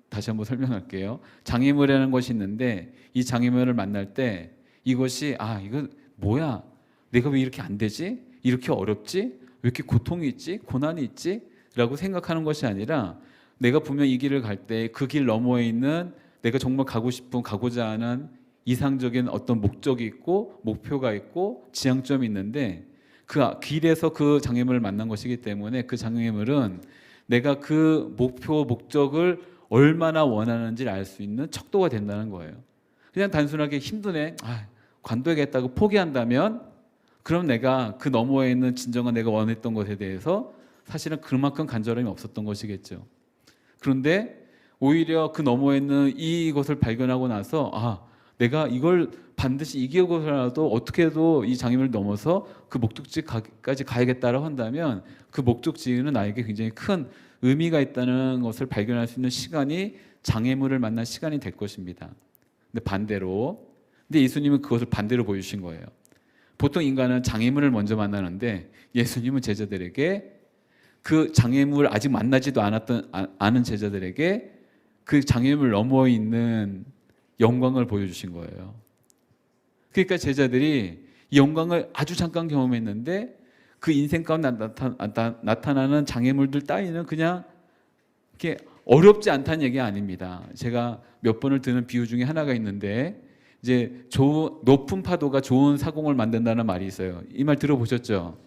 다시 한번 설명할게요. 장애물이라는 것이 있는데 이 장애물을 만날 때 이것이 이거 뭐야? 내가 왜 이렇게 안 되지? 이렇게 어렵지? 왜 이렇게 고통이 있지? 고난이 있지? 라고 생각하는 것이 아니라 내가 분명 이 길을 갈 때 그 길 너머에 있는 내가 정말 가고 싶은 가고자 하는 이상적인 어떤 목적이 있고 목표가 있고 지향점이 있는데 그 길에서 그 장애물을 만난 것이기 때문에 그 장애물은 내가 그 목표 목적을 얼마나 원하는지를 알 수 있는 척도가 된다는 거예요. 그냥 단순하게 힘드네 관둬야겠다고 포기한다면 그럼 내가 그 너머에 있는 진정한 내가 원했던 것에 대해서 사실은 그만큼 간절함이 없었던 것이겠죠. 그런데 오히려 그 너머에 있는 이것을 발견하고 나서 내가 이걸 반드시 이기고서라도 어떻게 해도 이 장애물을 넘어서 그 목적지까지 가야겠다라고 한다면 그 목적지는 나에게 굉장히 큰 의미가 있다는 것을 발견할 수 있는 시간이 장애물을 만난 시간이 될 것입니다. 근데 근데 예수님은 그것을 반대로 보여주신 거예요. 보통 인간은 장애물을 먼저 만나는데 예수님은 제자들에게 그 장애물 아직 만나지도 않은 제자들에게 그 장애물 너머에 있는 영광을 보여주신 거예요. 그러니까 제자들이 이 영광을 아주 잠깐 경험했는데 그 인생 가운데 나타나는 장애물들 따위는 그냥 이렇게 어렵지 않다는 얘기가 아닙니다. 제가 몇 번을 드는 비유 중에 하나가 있는데 이제 높은 파도가 좋은 사공을 만든다는 말이 있어요. 이 말 들어보셨죠?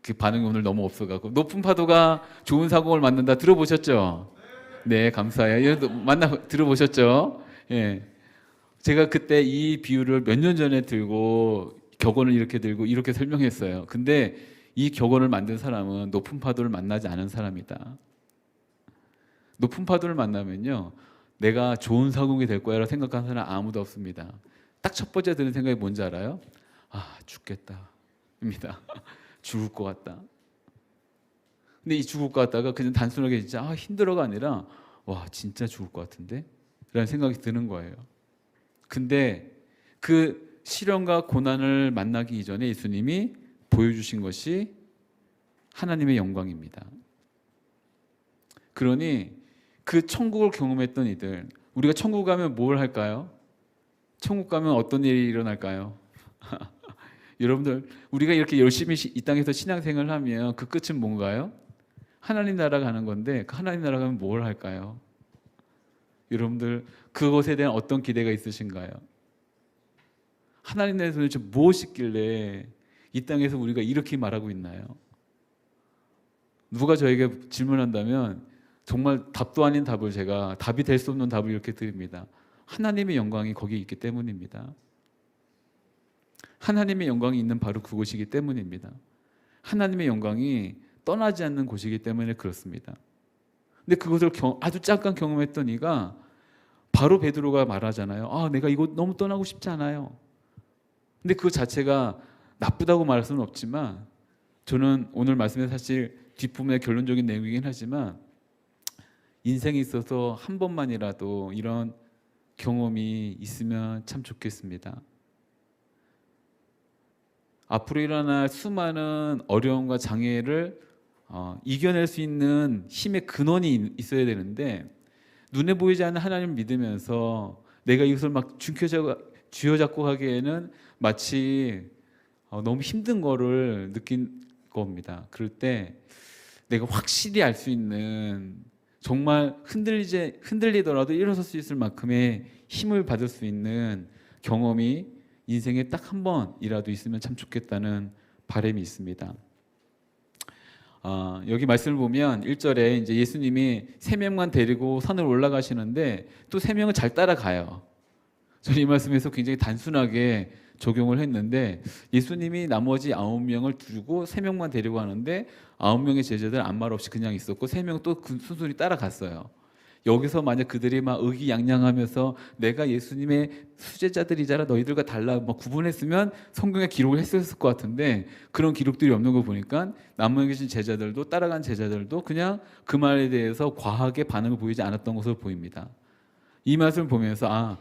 그 반응이 오늘 너무 없어가지고 높은 파도가 좋은 사공을 만든다 들어보셨죠? 네, 감사해요. 들어보셨죠? 예. 제가 그때 이 비유를 몇 년 전에 들고 격언을 이렇게 들고 이렇게 설명했어요. 근데 이 격언을 만든 사람은 높은 파도를 만나지 않은 사람이다. 높은 파도를 만나면요, 내가 좋은 사공이 될 거야라고 생각하는 사람 아무도 없습니다. 딱 첫 번째 드는 생각이 뭔지 알아요? 죽겠다 입니다. 죽을 것 같다. 근데 이 죽을 것 같다가 그냥 단순하게 진짜 힘들어가 아니라 진짜 죽을 것 같은데? 라는 생각이 드는 거예요. 근데 그 시련과 고난을 만나기 이전에 예수님이 보여주신 것이 하나님의 영광입니다. 그러니 그 천국을 경험했던 이들, 우리가 천국 가면 뭘 할까요? 천국 가면 어떤 일이 일어날까요? 여러분들, 우리가 이렇게 열심히 이 땅에서 신앙생활을 하면 그 끝은 뭔가요? 하나님 나라 가는 건데 그 하나님 나라 가면 뭘 할까요? 여러분들, 그것에 대한 어떤 기대가 있으신가요? 하나님의 도대체 무엇이길래 이 땅에서 우리가 이렇게 말하고 있나요? 누가 저에게 질문한다면 정말 답도 아닌 답을 제가 답이 될 수 없는 답을 이렇게 드립니다. 하나님의 영광이 거기 있기 때문입니다. 하나님의 영광이 있는 바로 그곳이기 때문입니다. 하나님의 영광이 떠나지 않는 곳이기 때문에 그렇습니다. 근데 그것을 아주 잠깐 경험했던 이가 바로 베드로가 말하잖아요. 아, 내가 이곳 너무 떠나고 싶지 않아요. 근데 그 자체가 나쁘다고 말할 수는 없지만 저는 오늘 말씀에 사실 뒷부분의 결론적인 내용이긴 하지만 인생에 있어서 한 번만이라도 이런 경험이 있으면 참 좋겠습니다. 앞으로 일어날 수많은 어려움과 장애를 이겨낼 수 있는 힘의 근원이 있어야 되는데 눈에 보이지 않는 하나님을 믿으면서 내가 이것을 막 쥐어잡고 가기에는 마치 너무 힘든 거를 느낀 겁니다. 그럴 때 내가 확실히 알 수 있는 정말 흔들리더라도 일어설 수 있을 만큼의 힘을 받을 수 있는 경험이 인생에 딱 한 번이라도 있으면 참 좋겠다는 바람이 있습니다. 여기 말씀을 보면 1절에 이제 예수님이 3명만 데리고 산을 올라가시는데 또 3명은 잘 따라가요. 저는 이 말씀에서 굉장히 단순하게 적용을 했는데 예수님이 나머지 9명을 두고 3명만 데리고 가는데 9명의 제자들 아무 말 없이 그냥 있었고 3명 또 순순히 따라갔어요. 여기서 만약 그들이 막 의기양양하면서 내가 예수님의 수제자들이잖아 너희들과 달라 막 구분했으면 성경에 기록을 했었을 것 같은데 그런 기록들이 없는 거 보니까 남아 계신 제자들도 따라간 제자들도 그냥 그 말에 대해서 과하게 반응을 보이지 않았던 것으로 보입니다. 이 말씀을 보면서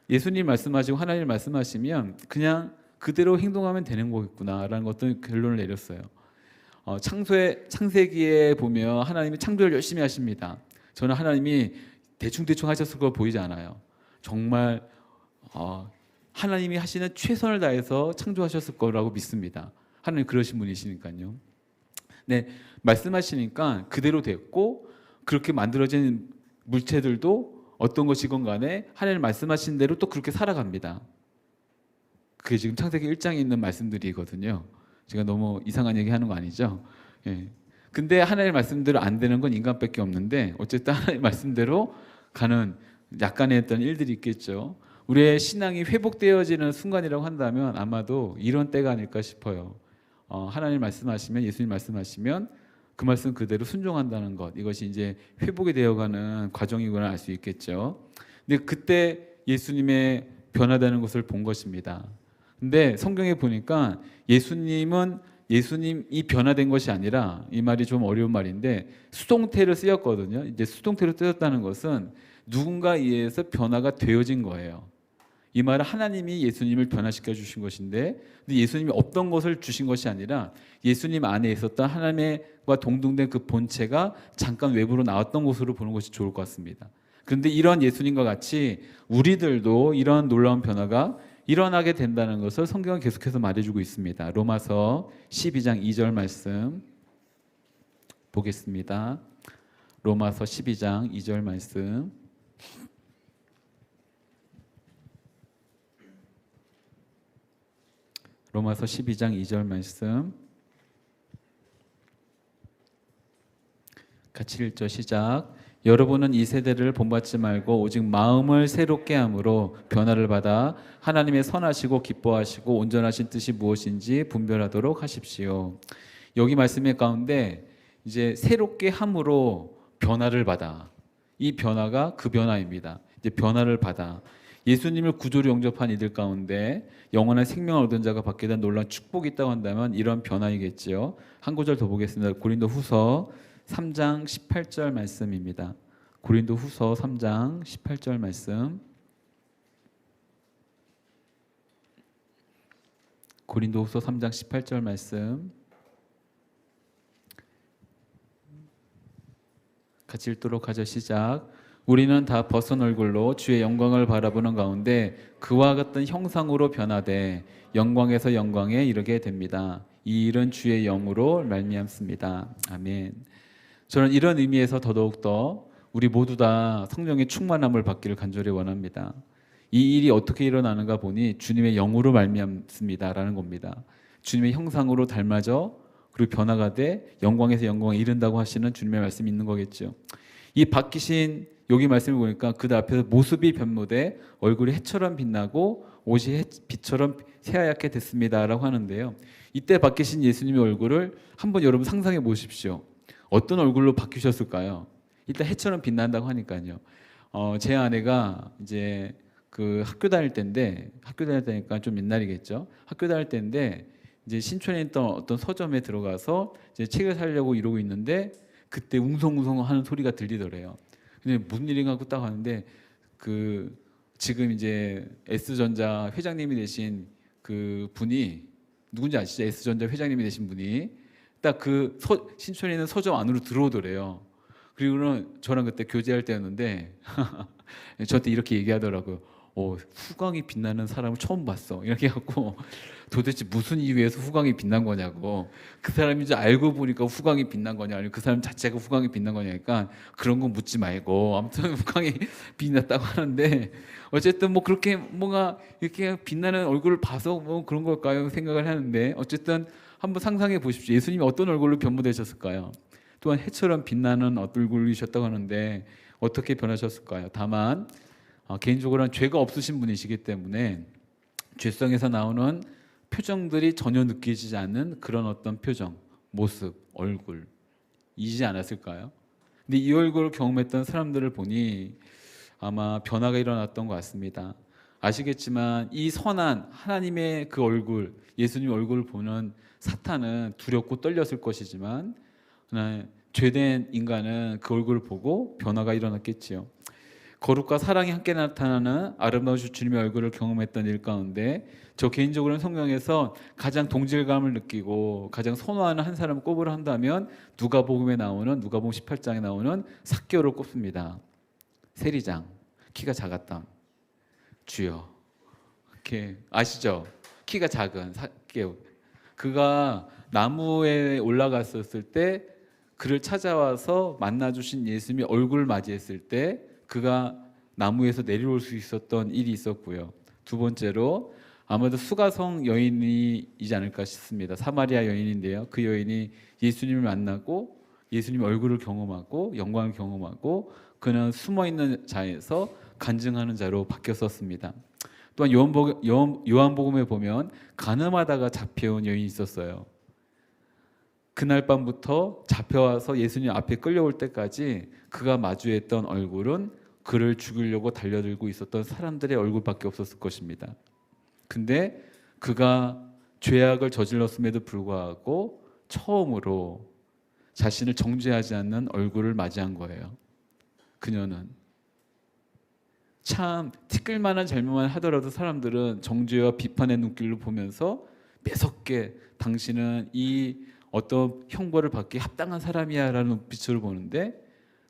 예수님 말씀하시고 하나님 말씀하시면 그냥 그대로 행동하면 되는 거겠구나라는 것도 결론을 내렸어요. 창세기에 보면 하나님이 창조를 열심히 하십니다. 저는 하나님이 대충 하셨을 거 보이지 않아요. 정말 하나님이 하시는 최선을 다해서 창조하셨을 거라고 믿습니다. 하나님 그러신 분이시니까요. 네, 말씀하시니까 그대로 됐고 그렇게 만들어진 물체들도 어떤 것이건 간에 하나님 말씀하신 대로 또 그렇게 살아갑니다. 그게 지금 창세기 1장에 있는 말씀들이거든요. 제가 너무 이상한 얘기 하는 거 아니죠? 예. 근데 하나님의 말씀대로 안 되는 건 인간밖에 없는데 어쨌든 하나님의 말씀대로 가는 약간의 어떤 일들이 있겠죠. 우리의 신앙이 회복되어지는 순간이라고 한다면 아마도 이런 때가 아닐까 싶어요. 하나님 말씀하시면 예수님 말씀하시면 그 말씀 그대로 순종한다는 것 이것이 이제 회복이 되어가는 과정이구나 알 수 있겠죠. 근데 그때 예수님의 변화되는 것을 본 것입니다. 근데 성경에 보니까 예수님이 변화된 것이 아니라 이 말이 좀 어려운 말인데 수동태를 쓰였거든요. 이제 수동태로 쓰였다는 것은 누군가에 의해서 변화가 되어진 거예요. 이 말은 하나님이 예수님을 변화시켜 주신 것인데 근데 예수님이 없던 것을 주신 것이 아니라 예수님 안에 있었던 하나님과 동등된 그 본체가 잠깐 외부로 나왔던 것으로 보는 것이 좋을 것 같습니다. 그런데 이런 예수님과 같이 우리들도 이런 놀라운 변화가 일어나게 된다는 것을 성경은 계속해서 말해주고 있습니다. 로마서 12장 2절 말씀 보겠습니다. 로마서 12장 2절 말씀 로마서 12장 2절 말씀 같이 1절 시작. 여러분은 이 세대를 본받지 말고 오직 마음을 새롭게 함으로 변화를 받아 하나님의 선하시고 기뻐하시고 온전하신 뜻이 무엇인지 분별하도록 하십시오. 여기 말씀의 가운데 이제 새롭게 함으로 변화를 받아. 이 변화가 그 변화입니다. 이제 변화를 받아. 예수님을 구주로 영접한 이들 가운데 영원한 생명을 얻은 자가 받게 된 놀라운 축복이 있다고 한다면 이런 변화이겠지요. 한 구절 더 보겠습니다. 고린도후서 3장 18절 말씀입니다. 고린도후서 3장 18절 말씀. 고린도후서 3장 18절 말씀. 같이 읽도록 하죠. 시작. 우리는 다 벗은 얼굴로 주의 영광을 바라보는 가운데 그와 같은 형상으로 변화돼 영광에서 영광에 이르게 됩니다. 이 일은 주의 영으로 말미암습니다. 아멘. 저는 이런 의미에서 더더욱더 우리 모두 다 성령의 충만함을 받기를 간절히 원합니다. 이 일이 어떻게 일어나는가 보니 주님의 영으로 말미암습니다라는 겁니다. 주님의 형상으로 닮아져 그리고 변화가 돼 영광에서 영광에 이른다고 하시는 주님의 말씀이 있는 거겠죠. 이 바뀌신 여기 말씀을 보니까 그들 앞에서 모습이 변모돼 얼굴이 해처럼 빛나고 옷이 빛처럼 새하얗게 됐습니다라고 하는데요. 이때 바뀌신 예수님의 얼굴을 한번 여러분 상상해 보십시오. 어떤 얼굴로 바뀌셨을까요? 일단 해처럼 빛난다고 하니까요. 제 아내가 이제 그 학교 다닐 때니까 좀 옛날이겠죠. 학교 다닐 때인데 이제 신촌에 있던 어떤 서점에 들어가서 이제 책을 사려고 이러고 있는데 그때 웅성웅성 하는 소리가 들리더래요. 근데 무슨 일인가 하고 딱 하는데 그 지금 이제 S전자 회장님이 되신 그 분이 누군지 아시죠? S전자 회장님이 되신 분이 딱 그 신촌에 있는 서점 안으로 들어오더래요. 그리고는 저랑 그때 교제할 때였는데 저한테 이렇게 얘기하더라고요. 후광이 빛나는 사람을 처음 봤어. 이렇게 해갖고 도대체 무슨 이유에서 후광이 빛난 거냐고. 그 사람이 이제 알고 보니까 후광이 빛난 거냐, 아니면 그 사람 자체가 후광이 빛난 거냐니까 그런 거 묻지 말고 아무튼 후광이 빛났다고 하는데 어쨌든 뭐 그렇게 뭔가 이렇게 빛나는 얼굴을 봐서 뭐 그런 걸까요? 생각을 하는데 어쨌든 한번 상상해 보십시오. 예수님이 어떤 얼굴로 변모되셨을까요? 또한 해처럼 빛나는 얼굴이셨다고 하는데 어떻게 변하셨을까요? 다만 개인적으로는 죄가 없으신 분이시기 때문에 죄성에서 나오는 표정들이 전혀 느껴지지 않는 그런 어떤 표정, 모습, 얼굴이지 않았을까요? 근데 이 얼굴을 경험했던 사람들을 보니 아마 변화가 일어났던 것 같습니다. 아시겠지만 이 선한 하나님의 그 얼굴, 예수님 얼굴을 보는 사탄은 두렵고 떨렸을 것이지만 죄된 인간은 그 얼굴을 보고 변화가 일어났겠지요. 거룩과 사랑이 함께 나타나는 아름다우신 주님의 얼굴을 경험했던 일 가운데 저 개인적으로는 성경에서 가장 동질감을 느끼고 가장 선호하는 한 사람을 꼽으려 한다면 누가복음 18장에 나오는 삭개오를 꼽습니다. 세리장, 키가 작았던 주여. 이렇게 아시죠? 키가 작은 삭개오. 그가 나무에 올라갔었을 때 그를 찾아와서 만나주신 예수님이 얼굴을 맞이했을 때 그가 나무에서 내려올 수 있었던 일이 있었고요. 두 번째로 아마도 수가성 여인이지 않을까 싶습니다. 사마리아 여인인데요. 그 여인이 예수님을 만나고 예수님 얼굴을 경험하고 영광을 경험하고 그는 숨어있는 자에서 간증하는 자로 바뀌었었습니다. 또한 요한복음에 보면 가늠하다가 잡혀온 여인이 있었어요. 그날 밤부터 잡혀와서 예수님 앞에 끌려올 때까지 그가 마주했던 얼굴은 그를 죽이려고 달려들고 있었던 사람들의 얼굴밖에 없었을 것입니다. 근데 그가 죄악을 저질렀음에도 불구하고 처음으로 자신을 정죄하지 않는 얼굴을 맞이한 거예요. 그녀는 참 티끌만한 잘못만 하더라도 사람들은 정죄와 비판의 눈길로 보면서 매섭게 당신은 이 어떤 형벌을 받기 합당한 사람이야 라는 눈빛으로 보는데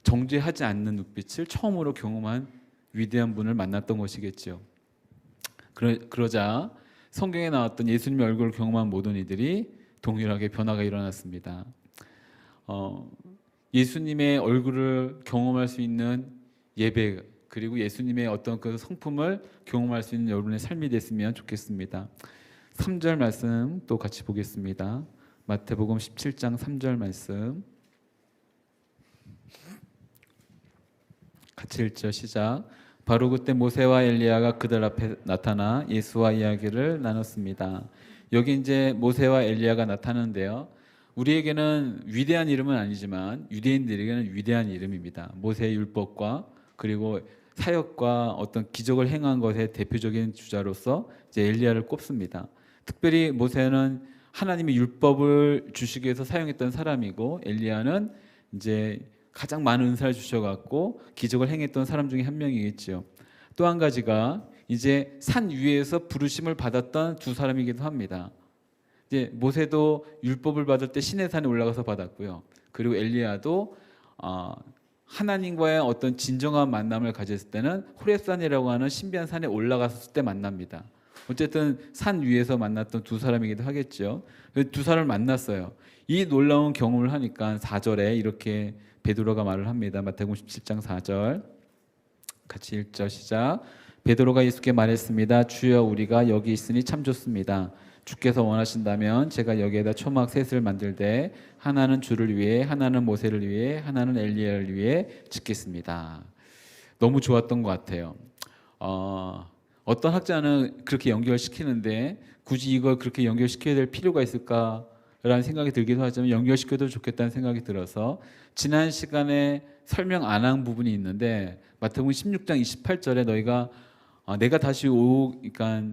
정죄하지 않는 눈빛을 처음으로 경험한 위대한 분을 만났던 것이겠죠. 그러자 성경에 나왔던 예수님의 얼굴을 경험한 모든 이들이 동일하게 변화가 일어났습니다. 예수님의 얼굴을 경험할 수 있는 예배 그리고 예수님의 어떤 그 성품을 경험할 수 있는 여러분의 삶이 됐으면 좋겠습니다. 3절 말씀 또 같이 보겠습니다. 마태복음 17장 3절 말씀 같이 읽죠. 시작. 바로 그때 모세와 엘리야가 그들 앞에 나타나 예수와 이야기를 나눴습니다. 여기 이제 모세와 엘리야가 나타나는데요. 우리에게는 위대한 이름은 아니지만 유대인들에게는 위대한 이름입니다. 모세의 율법과 그리고 사역과 어떤 기적을 행한 것의 대표적인 주자로서 이제 엘리야를 꼽습니다. 특별히 모세는 하나님의 율법을 주시기 위해서 사용했던 사람이고 엘리야는 이제 가장 많은 은사를 주셔갖고 기적을 행했던 사람 중에 한 명이겠죠. 또 한 가지가 이제 산 위에서 부르심을 받았던 두 사람이기도 합니다. 이제 모세도 율법을 받을 때 시내 산에 올라가서 받았고요. 그리고 엘리야도 하나님과의 어떤 진정한 만남을 가졌을 때는 호렙산이라고 하는 신비한 산에 올라갔을 때 만납니다. 어쨌든 산 위에서 만났던 두 사람이기도 하겠죠. 두 사람을 만났어요. 이 놀라운 경험을 하니까 4절에 이렇게 베드로가 말을 합니다. 마태복음 17장 4절 같이 읽죠. 시작. 베드로가 예수께 말했습니다. 주여, 우리가 여기 있으니 참 좋습니다. 주께서 원하신다면 제가 여기에다 초막 셋을 만들되 하나는 주를 위해, 하나는 모세를 위해, 하나는 엘리야를 위해 짓겠습니다. 너무 좋았던 것 같아요. 어떤 학자는 그렇게 연결시키는데 굳이 이걸 그렇게 연결시켜야 될 필요가 있을까라는 생각이 들기도 하지만 연결시켜도 좋겠다는 생각이 들어서 지난 시간에 설명 안 한 부분이 있는데 마태복음 16장 28절에 너희가 내가 다시 그러니까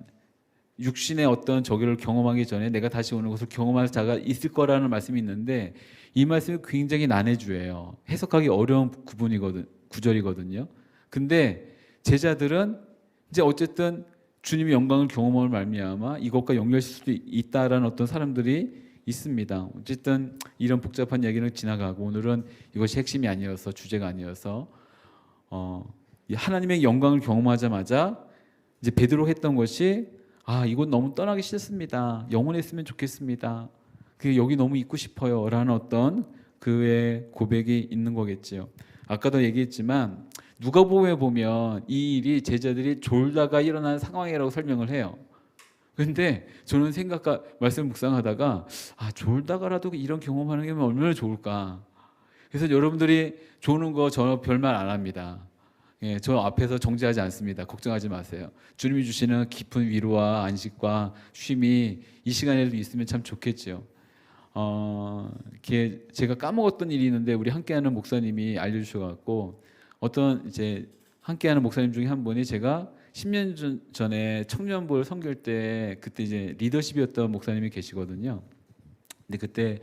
육신의 어떤 저기를 경험하기 전에 내가 다시 오는 것을 경험할 자가 있을 거라는 말씀이 있는데 이 말씀이 굉장히 난해주예요. 해석하기 어려운 구절이거든요. 근데 제자들은 이제 어쨌든 주님의 영광을 경험할 말미암아 이것과 연결될 수도 있다라는 어떤 사람들이 있습니다. 어쨌든 이런 복잡한 얘기는 지나가고 오늘은 이것이 핵심이 아니어서 주제가 아니어서 하나님의 영광을 경험하자마자 이제 베드로 했던 것이 이곳 너무 떠나기 싫습니다. 영원히 있으면 좋겠습니다. 여기 너무 있고 싶어요. 라는 어떤 그의 고백이 있는 거겠지요. 아까도 얘기했지만 누가복음에 보면 이 일이 제자들이 졸다가 일어난 상황이라고 설명을 해요. 그런데 저는 말씀 묵상하다가 졸다가라도 이런 경험하는 게 얼마나 좋을까. 그래서 여러분들이 조는 거 저 별말 안 합니다. 예, 저 앞에서 정죄하지 않습니다. 걱정하지 마세요. 주님이 주시는 깊은 위로와 안식과 쉼이 이 시간에도 있으면 참 좋겠죠. 제가 까먹었던 일이 있는데 우리 함께하는 목사님이 알려주셔갖고 어떤 이제 함께하는 목사님 중에 한 분이 제가 10년 전에 청년부를 섬길 때 그때 이제 리더십이었던 목사님이 계시거든요. 근데 그때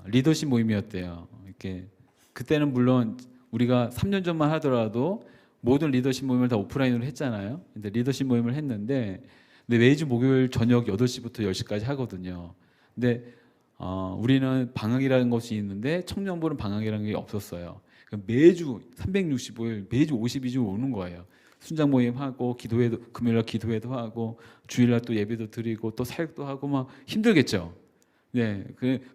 리더십 모임이었대요. 이렇게 그때는 물론 우리가 3년 전만 하더라도 모든 리더십 모임을 다 오프라인으로 했잖아요. 근데 리더십 모임을 했는데 매주 목요일 저녁 8시부터 10시까지 하거든요. 근데 우리는 방학이라는 것이 있는데 청년부는 방학이라는 게 없었어요. 매주 365일 매주 52주 오는 거예요. 순장 모임 하고 기도회도 금요일날 기도회도 하고 주일날 또 예배도 드리고 또 사역도 하고 막 힘들겠죠. 네,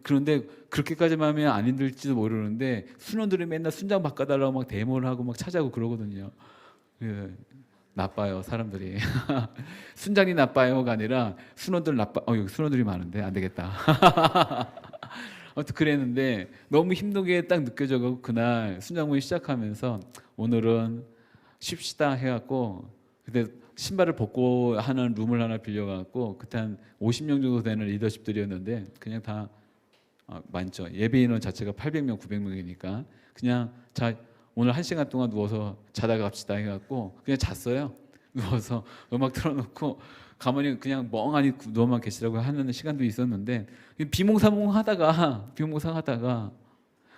그런데 그렇게까지만 하면 안 힘들지도 모르는데 순원들이 맨날 순장 바꿔달라고 막 데모를 하고 막 찾아오고 그러거든요. 나빠요 사람들이. 순장이 나빠요가 아니라 순원들 여기 순원들이 많은데 안 되겠다. 아무튼 그랬는데 너무 힘들게 딱 느껴져가지고 그날 순장 모임 시작하면서 오늘은 쉽시다 해갖고 그때 신발을 벗고 하는 룸을 하나 빌려갖고 그때 한 50명 정도 되는 리더십들이었는데 그냥 다 많죠. 예배 인원 자체가 800명, 900명이니까 그냥 오늘 1시간 동안 누워서 자다가 갑시다 해갖고 그냥 잤어요. 누워서 음악 틀어놓고 가만히 그냥 멍하니 누워만 계시라고 하는 시간도 있었는데 비몽사몽하다가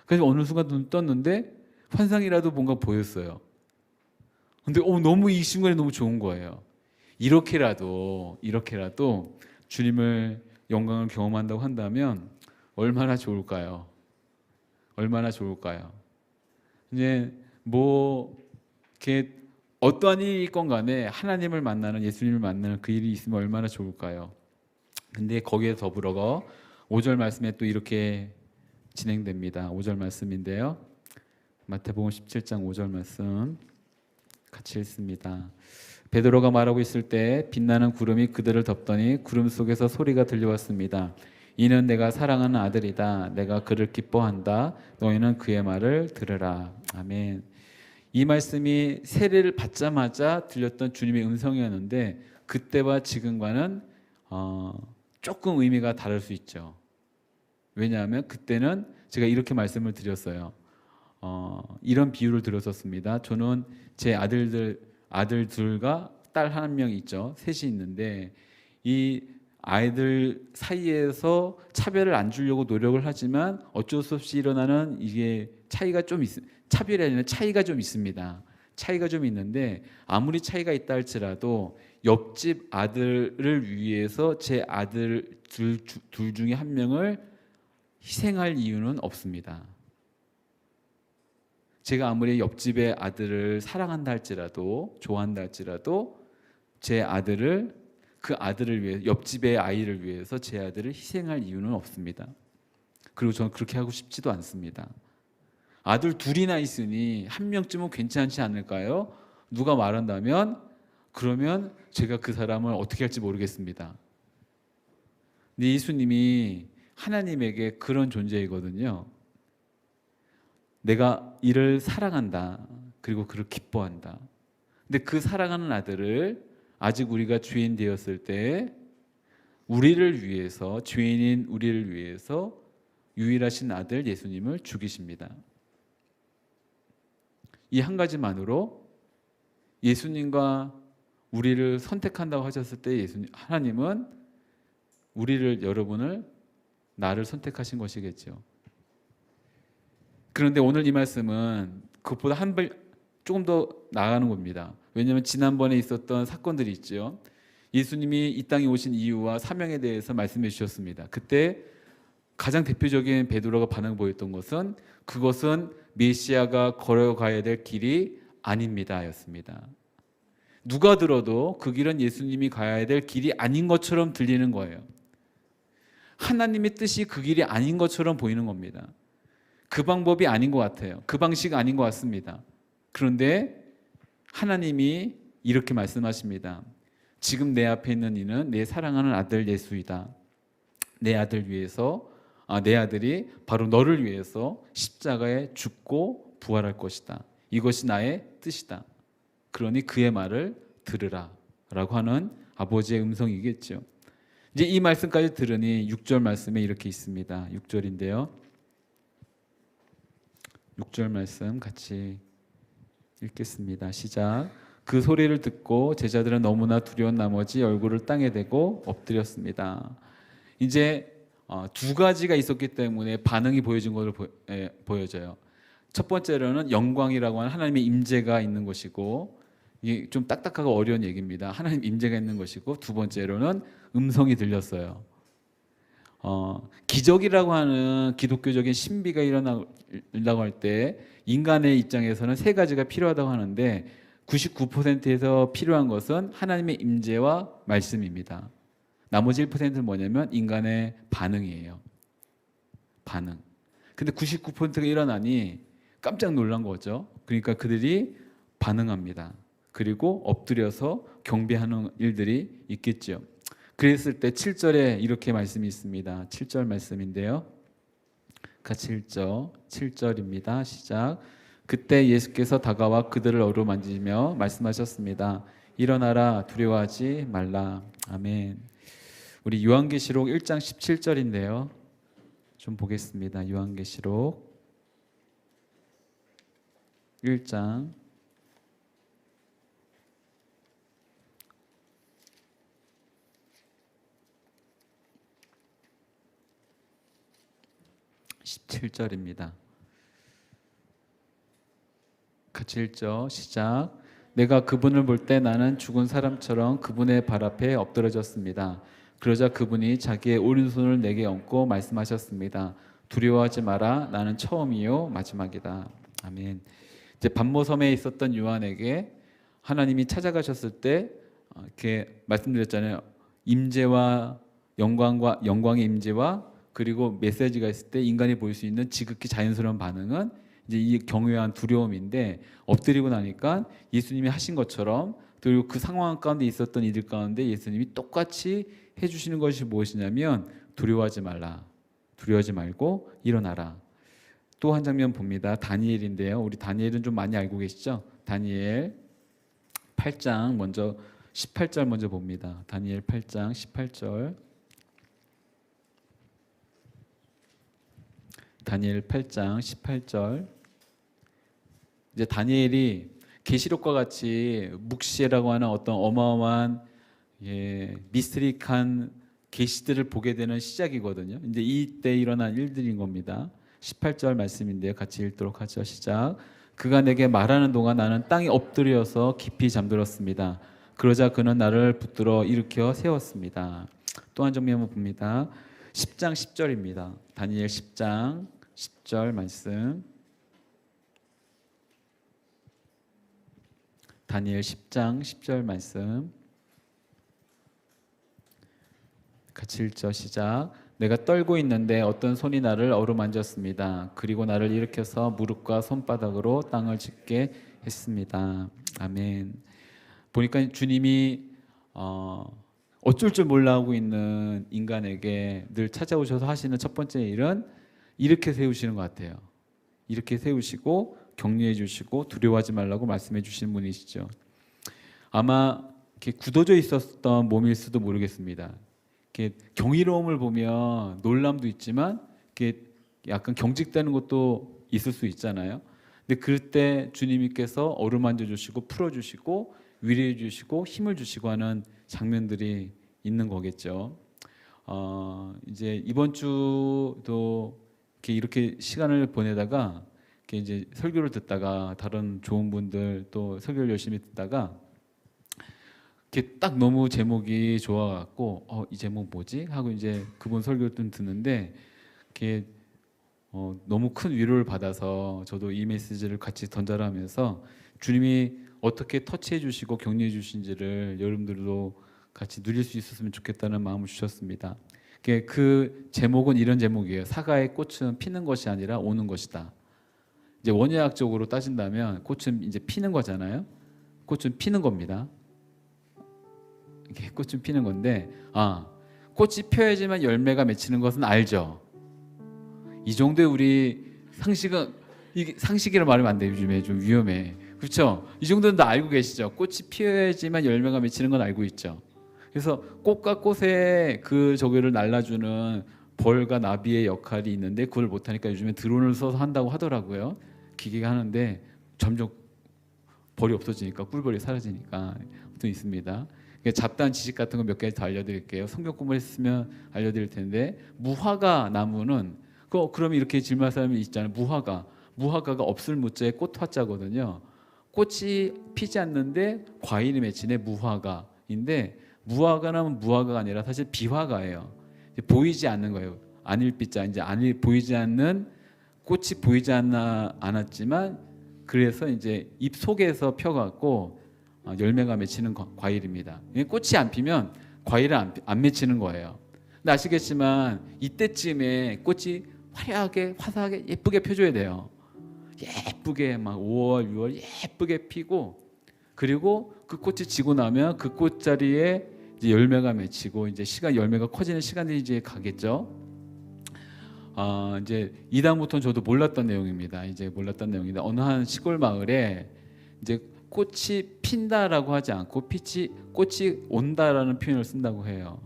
그래서 어느 순간 눈 떴는데 환상이라도 뭔가 보였어요. 근데 너무 이 순간이 너무 좋은 거예요. 이렇게라도 주님을 영광을 경험한다고 한다면 얼마나 좋을까요? 얼마나 좋을까요? 이제 이렇게 어떠한 일이건 간에 하나님을 만나는 예수님을 만나는 그 일이 있으면 얼마나 좋을까요? 근데 거기에 더불어 5절 말씀에 또 이렇게 진행됩니다. 5절 말씀인데요. 마태복음 17장 5절 말씀 같이 읽습니다. 베드로가 말하고 있을 때 빛나는 구름이 그들을 덮더니 구름 속에서 소리가 들려왔습니다. 이는 내가 사랑하는 아들이다. 내가 그를 기뻐한다. 너희는 그의 말을 들으라. 아멘. 이 말씀이 세례를 받자마자 들렸던 주님의 음성이었는데 그때와 지금과는 조금 의미가 다를 수 있죠. 왜냐하면 그때는 제가 이렇게 말씀을 드렸어요. 이런 비유를 들었었습니다. 저는 제 아들 둘과 딸 한 명 있죠. 셋이 있는데 이 아이들 사이에서 차별을 안 주려고 노력을 하지만 어쩔 수 없이 일어나는 이게 차별이 아니라 차이가 좀 있습니다. 차이가 좀 있는데 아무리 차이가 있다 할지라도 옆집 아들을 위해서 제 아들 둘 중에 한 명을 희생할 이유는 없습니다. 제가 아무리 옆집의 아들을 사랑한다 할지라도 좋아한다 할지라도 제 아들을 그 아들을 위해 옆집의 아이를 위해서 제 아들을 희생할 이유는 없습니다. 그리고 저는 그렇게 하고 싶지도 않습니다. 아들 둘이나 있으니 한 명쯤은 괜찮지 않을까요? 누가 말한다면 그러면 제가 그 사람을 어떻게 할지 모르겠습니다. 근데 예수님이 하나님에게 그런 존재이거든요. 내가 이를 사랑한다. 그리고 그를 기뻐한다. 근데 그 사랑하는 아들을 아직 우리가 죄인 되었을 때 우리를 위해서, 죄인인 우리를 위해서 유일하신 아들 예수님을 죽이십니다. 이 한 가지만으로 예수님과 우리를 선택한다고 하셨을 때 하나님은 우리를, 여러분을, 나를 선택하신 것이겠죠. 그런데 오늘 이 말씀은 그것보다 한 발 조금 더 나아가는 겁니다. 왜냐하면 지난번에 있었던 사건들이 있죠. 예수님이 이 땅에 오신 이유와 사명에 대해서 말씀해 주셨습니다. 그때 가장 대표적인 베드로가 반응 보였던 것은 그것은 메시아가 걸어가야 될 길이 아닙니다 였습니다. 누가 들어도 그 길은 예수님이 가야 될 길이 아닌 것처럼 들리는 거예요. 하나님의 뜻이 그 길이 아닌 것처럼 보이는 겁니다. 그 방법이 아닌 것 같아요. 그 방식 아닌 것 같습니다. 그런데 하나님이 이렇게 말씀하십니다. 지금 내 앞에 있는 이는 내 사랑하는 아들 예수이다. 내 아들 위해서, 내 아들이 바로 너를 위해서 십자가에 죽고 부활할 것이다. 이것이 나의 뜻이다. 그러니 그의 말을 들으라 라고 하는 아버지의 음성이겠죠. 이제 이 말씀까지 들으니 6절 말씀에 이렇게 있습니다. 6절인데요. 6절 말씀 같이 읽겠습니다. 시작. 그 소리를 듣고 제자들은 너무나 두려운 나머지 얼굴을 땅에 대고 엎드렸습니다. 이제 두 가지가 있었기 때문에 반응이 보여진 것을 보여져요. 첫 번째로는 영광이라고 하는 하나님의 임재가 있는 것이고, 이게 좀 딱딱하고 어려운 얘기입니다. 하나님 임재가 있는 것이고, 두 번째로는 음성이 들렸어요. 기적이라고 하는 기독교적인 신비가 일어나고 할 때 인간의 입장에서는 세 가지가 필요하다고 하는데 99%에서 필요한 것은 하나님의 임재와 말씀입니다. 나머지 1%는 뭐냐면 인간의 반응이에요. 반응. 근데 99%가 일어나니 깜짝 놀란 거죠. 그러니까 그들이 반응합니다. 그리고 엎드려서 경배하는 일들이 있겠죠. 그랬을 때 7절에 이렇게 말씀이 있습니다. 7절 말씀인데요. 같이 읽죠. 7절입니다. 시작. 그때 예수께서 다가와 그들을 어루만지며 말씀하셨습니다. 일어나라, 두려워하지 말라. 아멘. 우리 요한계시록 1장 17절인데요. 좀 보겠습니다. 요한계시록 1장 17절입니다. 같이 읽죠. 시작. 내가 그분을 볼 때 나는 죽은 사람처럼 그분의 발 앞에 엎드러졌습니다. 그러자 그분이 자기의 오른손을 내게 얹고 말씀하셨습니다. 두려워하지 마라. 나는 처음이요 마지막이다. 아멘. 이제 반모섬에 있었던 요한에게 하나님이 찾아가셨을 때 이렇게 말씀드렸잖아요. 임재와 영광의 임재와 그리고 메시지가 있을 때 인간이 보일 수 있는 지극히 자연스러운 반응은 이제 이 경외한 두려움인데, 엎드리고 나니까 예수님이 하신 것처럼, 그리고 그 상황 가운데 있었던 이들 가운데 예수님이 똑같이 해주시는 것이 무엇이냐면 두려워하지 말라. 두려워하지 말고 일어나라. 또 한 장면 봅니다. 다니엘인데요. 우리 다니엘은 좀 많이 알고 계시죠? 다니엘 8장 먼저 18절 먼저 봅니다. 다니엘 8장 18절. 다니엘 8장 18절. 이제 다니엘이 계시록과 같이 묵시라고 하는 어떤 어마어마한 미스터리한 계시들을 보게 되는 시작이거든요. 이제 이때 일어난 일들인 겁니다. 18절 말씀인데요. 같이 읽도록 하죠. 시작. 그가 내게 말하는 동안 나는 땅에 엎드려서 깊이 잠들었습니다. 그러자 그는 나를 붙들어 일으켜 세웠습니다. 또 한 장면 봅니다. 10장 10절입니다. 다니엘 10장 10절 말씀. 다니엘 10장 10절 말씀. 같이 읽죠. 시작. 내가 떨고 있는데 어떤 손이 나를 어루만졌습니다. 그리고 나를 일으켜서 무릎과 손바닥으로 땅을 짚게 했습니다. 아멘. 보니까 주님이 어쩔 줄 몰라 하고 있는 인간에게 늘 찾아오셔서 하시는 첫 번째 일은 이렇게 세우시는 것 같아요. 이렇게 세우시고 격려해 주시고 두려워하지 말라고 말씀해 주시는 분이시죠. 아마 이렇게 굳어져 있었던 몸일 수도 모르겠습니다. 이렇게 경이로움을 보면 놀람도 있지만 이렇게 약간 경직되는 것도 있을 수 있잖아요. 근데 그때 주님께서 어루만져 주시고 풀어 주시고 위로해 주시고 힘을 주시고 하는 장면들이 있는 거겠죠. 이제 이번 주도 이렇게 시간을 보내다가 이렇게 이제 설교를 듣다가 다른 좋은 분들 또 설교를 열심히 듣다가 이렇게 딱 너무 제목이 좋아갖고 이 제목 뭐지 하고 이제 그분 설교를 좀 듣는데 이렇게 너무 큰 위로를 받아서 저도 이 메시지를 같이 던져라면서 주님이 어떻게 터치해 주시고 격려해 주신지를 여러분들도 같이 누릴 수 있었으면 좋겠다는 마음을 주셨습니다. 그 제목은 이런 제목이에요. 사과의 꽃은 피는 것이 아니라 오는 것이다. 이제 원예학적으로 따진다면 꽃은 이제 피는 거잖아요. 꽃은 피는 겁니다. 이게 꽃은 피는 건데 꽃이 펴야지만 열매가 맺히는 것은 알죠. 이 정도의 우리 상식은 이게 상식이라 말하면 안 돼요. 요즘에 좀 위험해. 그렇죠? 이 정도는 다 알고 계시죠. 꽃이 피어야지만 열매가 맺히는 건 알고 있죠. 그래서 꽃과 꽃의 그 저기를 날라주는 벌과 나비의 역할이 있는데 그걸 못하니까 요즘에 드론을 써서 한다고 하더라고요. 기계가 하는데 점점 벌이 없어지니까 꿀벌이 사라지니까 아무튼 있습니다. 잡다한 지식 같은 거 몇 가지 더 알려드릴게요. 성경 공부를 했으면 알려드릴 텐데 무화과 나무는 그러면 이렇게 질문할 사람이 있잖아요. 무화과가 없을 무자에 꽃화자거든요. 꽃이 피지 않는데 과일이 맺히네 무화과인데 무화과는 무화과가 아니라 사실 비화과예요. 보이지 않는 거예요. 안일비자 이제 보이지 않는 꽃이 보이지 않았지만 그래서 이제 잎 속에서 펴갖고 열매가 맺히는 과일입니다. 꽃이 안 피면 과일은 안 맺히는 거예요. 근데 아시겠지만 이때쯤에 꽃이 화려하게 화사하게 예쁘게 펴줘야 돼요. 예쁘게 막 5월, 6월 예쁘게 피고 그리고 그 꽃이 지고 나면 그 꽃자리에 이제 열매가 맺히고 이제 열매가 커지는 시간이 이제 가겠죠. 이제 이 다음부터는 저도 몰랐던 내용입니다. 어느 한 시골 마을에 이제 꽃이 핀다라고 하지 않고 꽃이 온다라는 표현을 쓴다고 해요.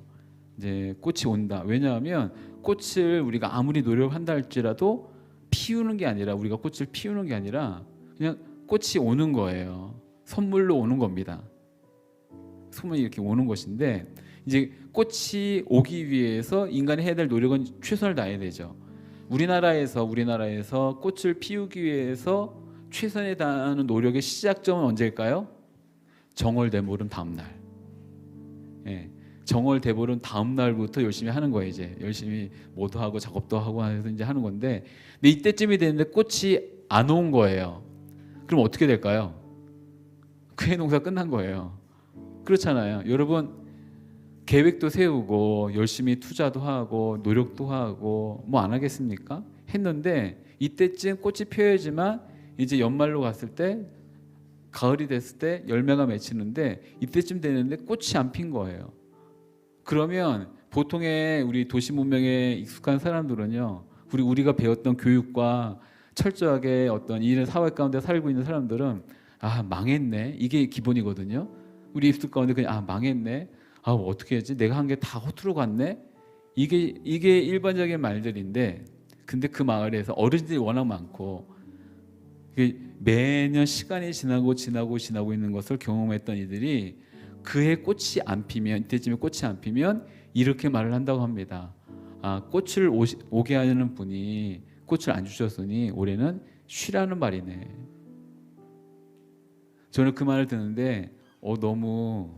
이제 꽃이 온다. 왜냐하면 꽃을 우리가 아무리 노력한다 할지라도 피우는 게 아니라 우리가 꽃을 피우는 게 아니라 그냥 꽃이 오는 거예요. 선물로 오는 겁니다. 소문이 이렇게 오는 것인데 이제 꽃이 오기 위해서 인간이 해야 될 노력은 최선을 다해야 되죠. 우리나라에서 꽃을 피우기 위해서 최선을 다하는 노력의 시작점은 언제일까요? 정월대보름 다음 날. 예. 정월대보름 다음 날부터 열심히 하는 거예요. 이제 열심히 뭐도 하고 작업도 하고 해서 이제 하는 건데, 근데 이때쯤이 됐는데 꽃이 안 온 거예요. 그럼 어떻게 될까요? 그해 농사 끝난 거예요. 그렇잖아요. 여러분 계획도 세우고 열심히 투자도 하고 노력도 하고 뭐 안 하겠습니까? 했는데 이때쯤 꽃이 피어야지만 이제 연말로 갔을 때 가을이 됐을 때 열매가 맺히는데 이때쯤 되는데 꽃이 안 핀 거예요. 그러면 보통의 우리 도시 문명에 익숙한 사람들은요, 우리가 배웠던 교육과 철저하게 어떤 이런 사회 가운데 살고 있는 사람들은 망했네, 이게 기본이거든요. 우리 입술 가운데 그냥 망했네, 어떻게 하지, 내가 한 게 다 허투루 갔네, 이게 일반적인 말들인데, 근데 그 마을에서 어르신들이 워낙 많고 매년 시간이 지나고 있는 것을 경험했던 이들이 그해 꽃이 안 피면, 이때쯤에 꽃이 안 피면 이렇게 말을 한다고 합니다. 꽃을 오게 하는 분이 꽃을 안 주셨으니 올해는 쉬라는 말이네. 저는 그 말을 듣는데 너무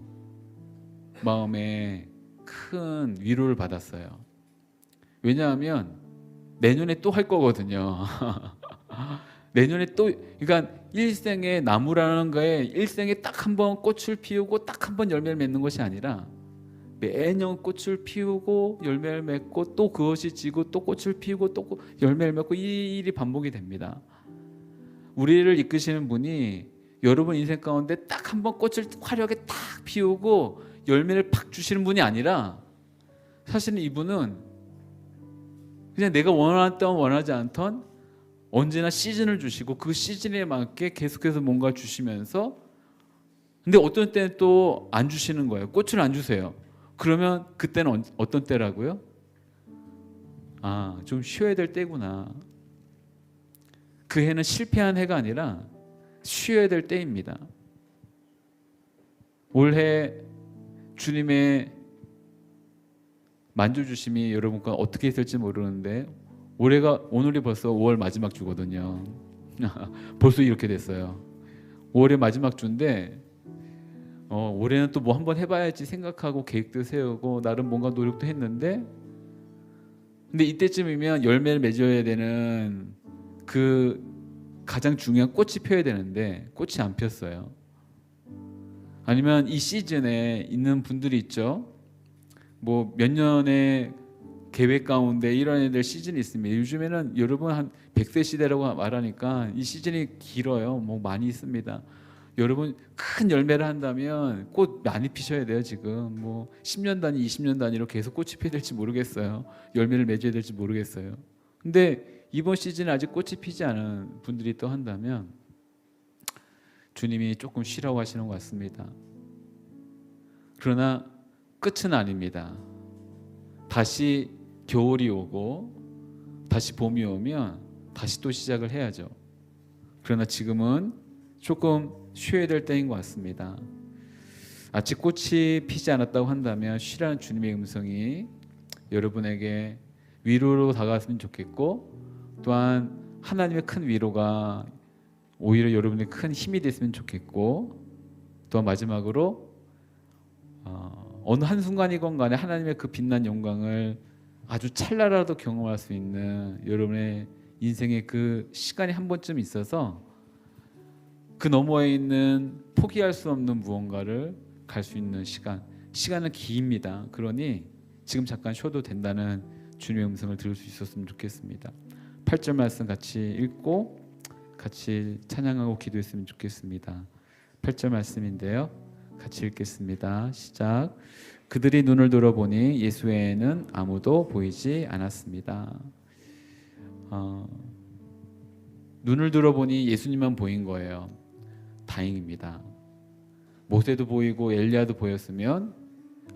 마음에 큰 위로를 받았어요. 왜냐하면 내년에 또 할 거거든요. 내년에 또, 그러니까 일생에 나무라는 거에 일생에 딱 한 번 꽃을 피우고 딱 한 번 열매를 맺는 것이 아니라 매년 꽃을 피우고 열매를 맺고 또 그것이 지고 또 꽃을 피우고 또 열매를 맺고 이 일이 반복이 됩니다. 우리를 이끄시는 분이 여러분 인생 가운데 딱 한 번 꽃을 화려하게 딱 피우고 열매를 팍 주시는 분이 아니라 사실은 이분은 그냥 내가 원하던 원하지 않던 언제나 시즌을 주시고 그 시즌에 맞게 계속해서 뭔가 주시면서 근데 어떤 때는 또 안 주시는 거예요. 꽃을 안 주세요. 그러면 그때는 어떤 때라고요? 아, 좀 쉬어야 될 때구나. 그 해는 실패한 해가 아니라 쉬어야 될 때입니다. 올해 주님의 만져주심이 여러분과 어떻게 있을지 모르는데 오늘이 벌써 5월 마지막 주거든요. 벌써 이렇게 됐어요. 5월의 마지막 주인데 올해는 또 뭐 한번 해봐야지 생각하고 계획도 세우고 나름 뭔가 노력도 했는데 근데 이때쯤이면 열매를 맺어야 되는 그 가장 중요한 꽃이 펴야 되는데 꽃이 안 폈어요. 아니면 이 시즌에 있는 분들이 있죠. 뭐 몇 년의 계획 가운데 이런 애들 시즌이 있습니다. 요즘에는 여러분 한 100세 시대라고 말하니까 이 시즌이 길어요. 뭐 많이 있습니다. 여러분 큰 열매를 한다면 꽃 많이 피셔야 돼요. 지금 뭐 10년 단위, 20년 단위로 계속 꽃이 피어야 될지 모르겠어요. 열매를 맺어야 될지 모르겠어요. 근데 이번 시즌에 아직 꽃이 피지 않은 분들이 또 한다면 주님이 조금 쉬라고 하시는 것 같습니다. 그러나 끝은 아닙니다. 다시 겨울이 오고 다시 봄이 오면 다시 또 시작을 해야죠. 그러나 지금은 조금 쉬어야 될 때인 것 같습니다. 아직 꽃이 피지 않았다고 한다면 쉬라는 주님의 음성이 여러분에게 위로로 다가왔으면 좋겠고 또한 하나님의 큰 위로가 오히려 여러분의 큰 힘이 됐으면 좋겠고 또한 마지막으로 어느 한순간이건 간에 하나님의 그 빛난 영광을 아주 찰나라도 경험할 수 있는 여러분의 인생의 그 시간이 한 번쯤 있어서 그 너머에 있는 포기할 수 없는 무언가를 갈 수 있는 시간은 기입니다. 그러니 지금 잠깐 쉬어도 된다는 주님의 음성을 들을 수 있었으면 좋겠습니다. 8절 말씀 같이 읽고 같이 찬양하고 기도했으면 좋겠습니다. 8절 말씀인데요. 같이 읽겠습니다. 시작. 그들이 눈을 들어보니 예수 외에는 아무도 보이지 않았습니다. 눈을 들어보니 예수님만 보인 거예요. 다행입니다. 모세도 보이고 엘리야도 보였으면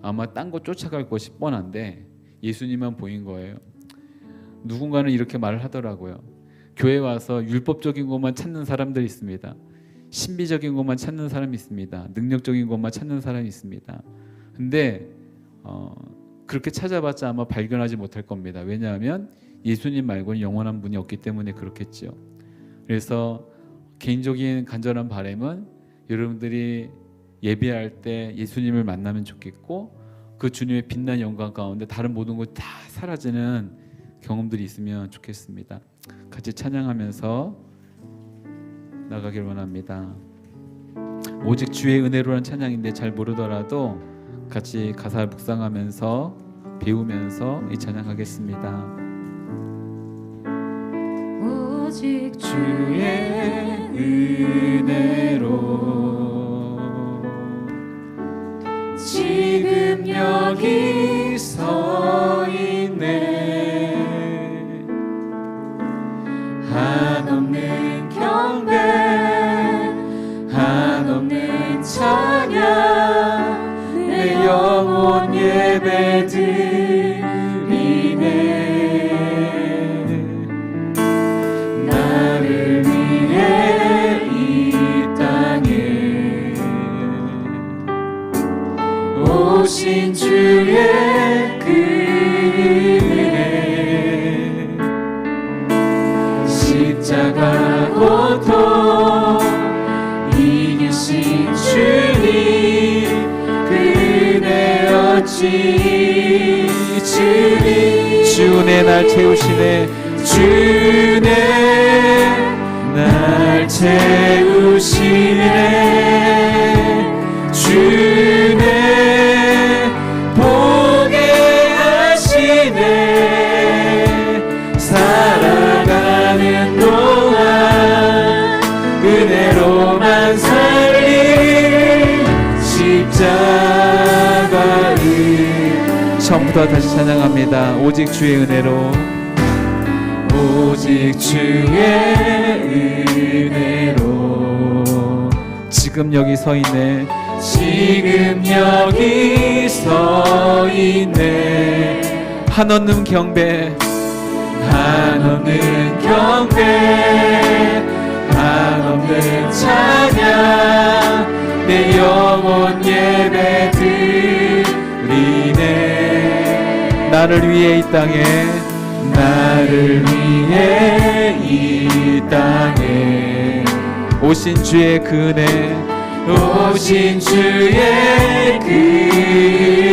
아마 딴 거 쫓아갈 것이 뻔한데 예수님만 보인 거예요. 누군가는 이렇게 말을 하더라고요. 교회 와서 율법적인 것만 찾는 사람들이 있습니다. 신비적인 것만 찾는 사람이 있습니다. 능력적인 것만 찾는 사람이 있습니다. 근데 그렇게 찾아봤자 아마 발견하지 못할 겁니다. 왜냐하면 예수님 말고는 영원한 분이 없기 때문에 그렇겠죠. 그래서 개인적인 간절한 바람은 여러분들이 예배할 때 예수님을 만나면 좋겠고 그 주님의 빛난 영광 가운데 다른 모든 것 다 사라지는 경험들이 있으면 좋겠습니다. 같이 찬양하면서 나가길 원합니다. 오직 주의 은혜로라는 찬양인데 잘 모르더라도 같이 가사 묵상하면서 배우면서 이 찬양하겠습니다. 오직 주의 은혜로 지금 여기 서 있네. 한없는 경배 한없는 찬양 내 영혼 예배 드리네. 나를 위해 이 땅에 오신 주의 은혜 십자가 고통 이기신 주님 그 은혜 어찌 주의 날 채우시네. 주의 날 채우시네. 주의 보게 하시네. 살아가는 동안 은혜로만 처음부터 다시 찬양합니다. 오직 주의 은혜로, 오직 주의 은혜로 지금 여기 서 있네. 지금 여기 서 있네. 한없는 경배, 한없는 경배, 한없는 찬양, 내 영혼 예배 드리네. 나를 위해 이 땅에, 나를 위해 이 땅에 오신 주의 그 은혜, 오신 주의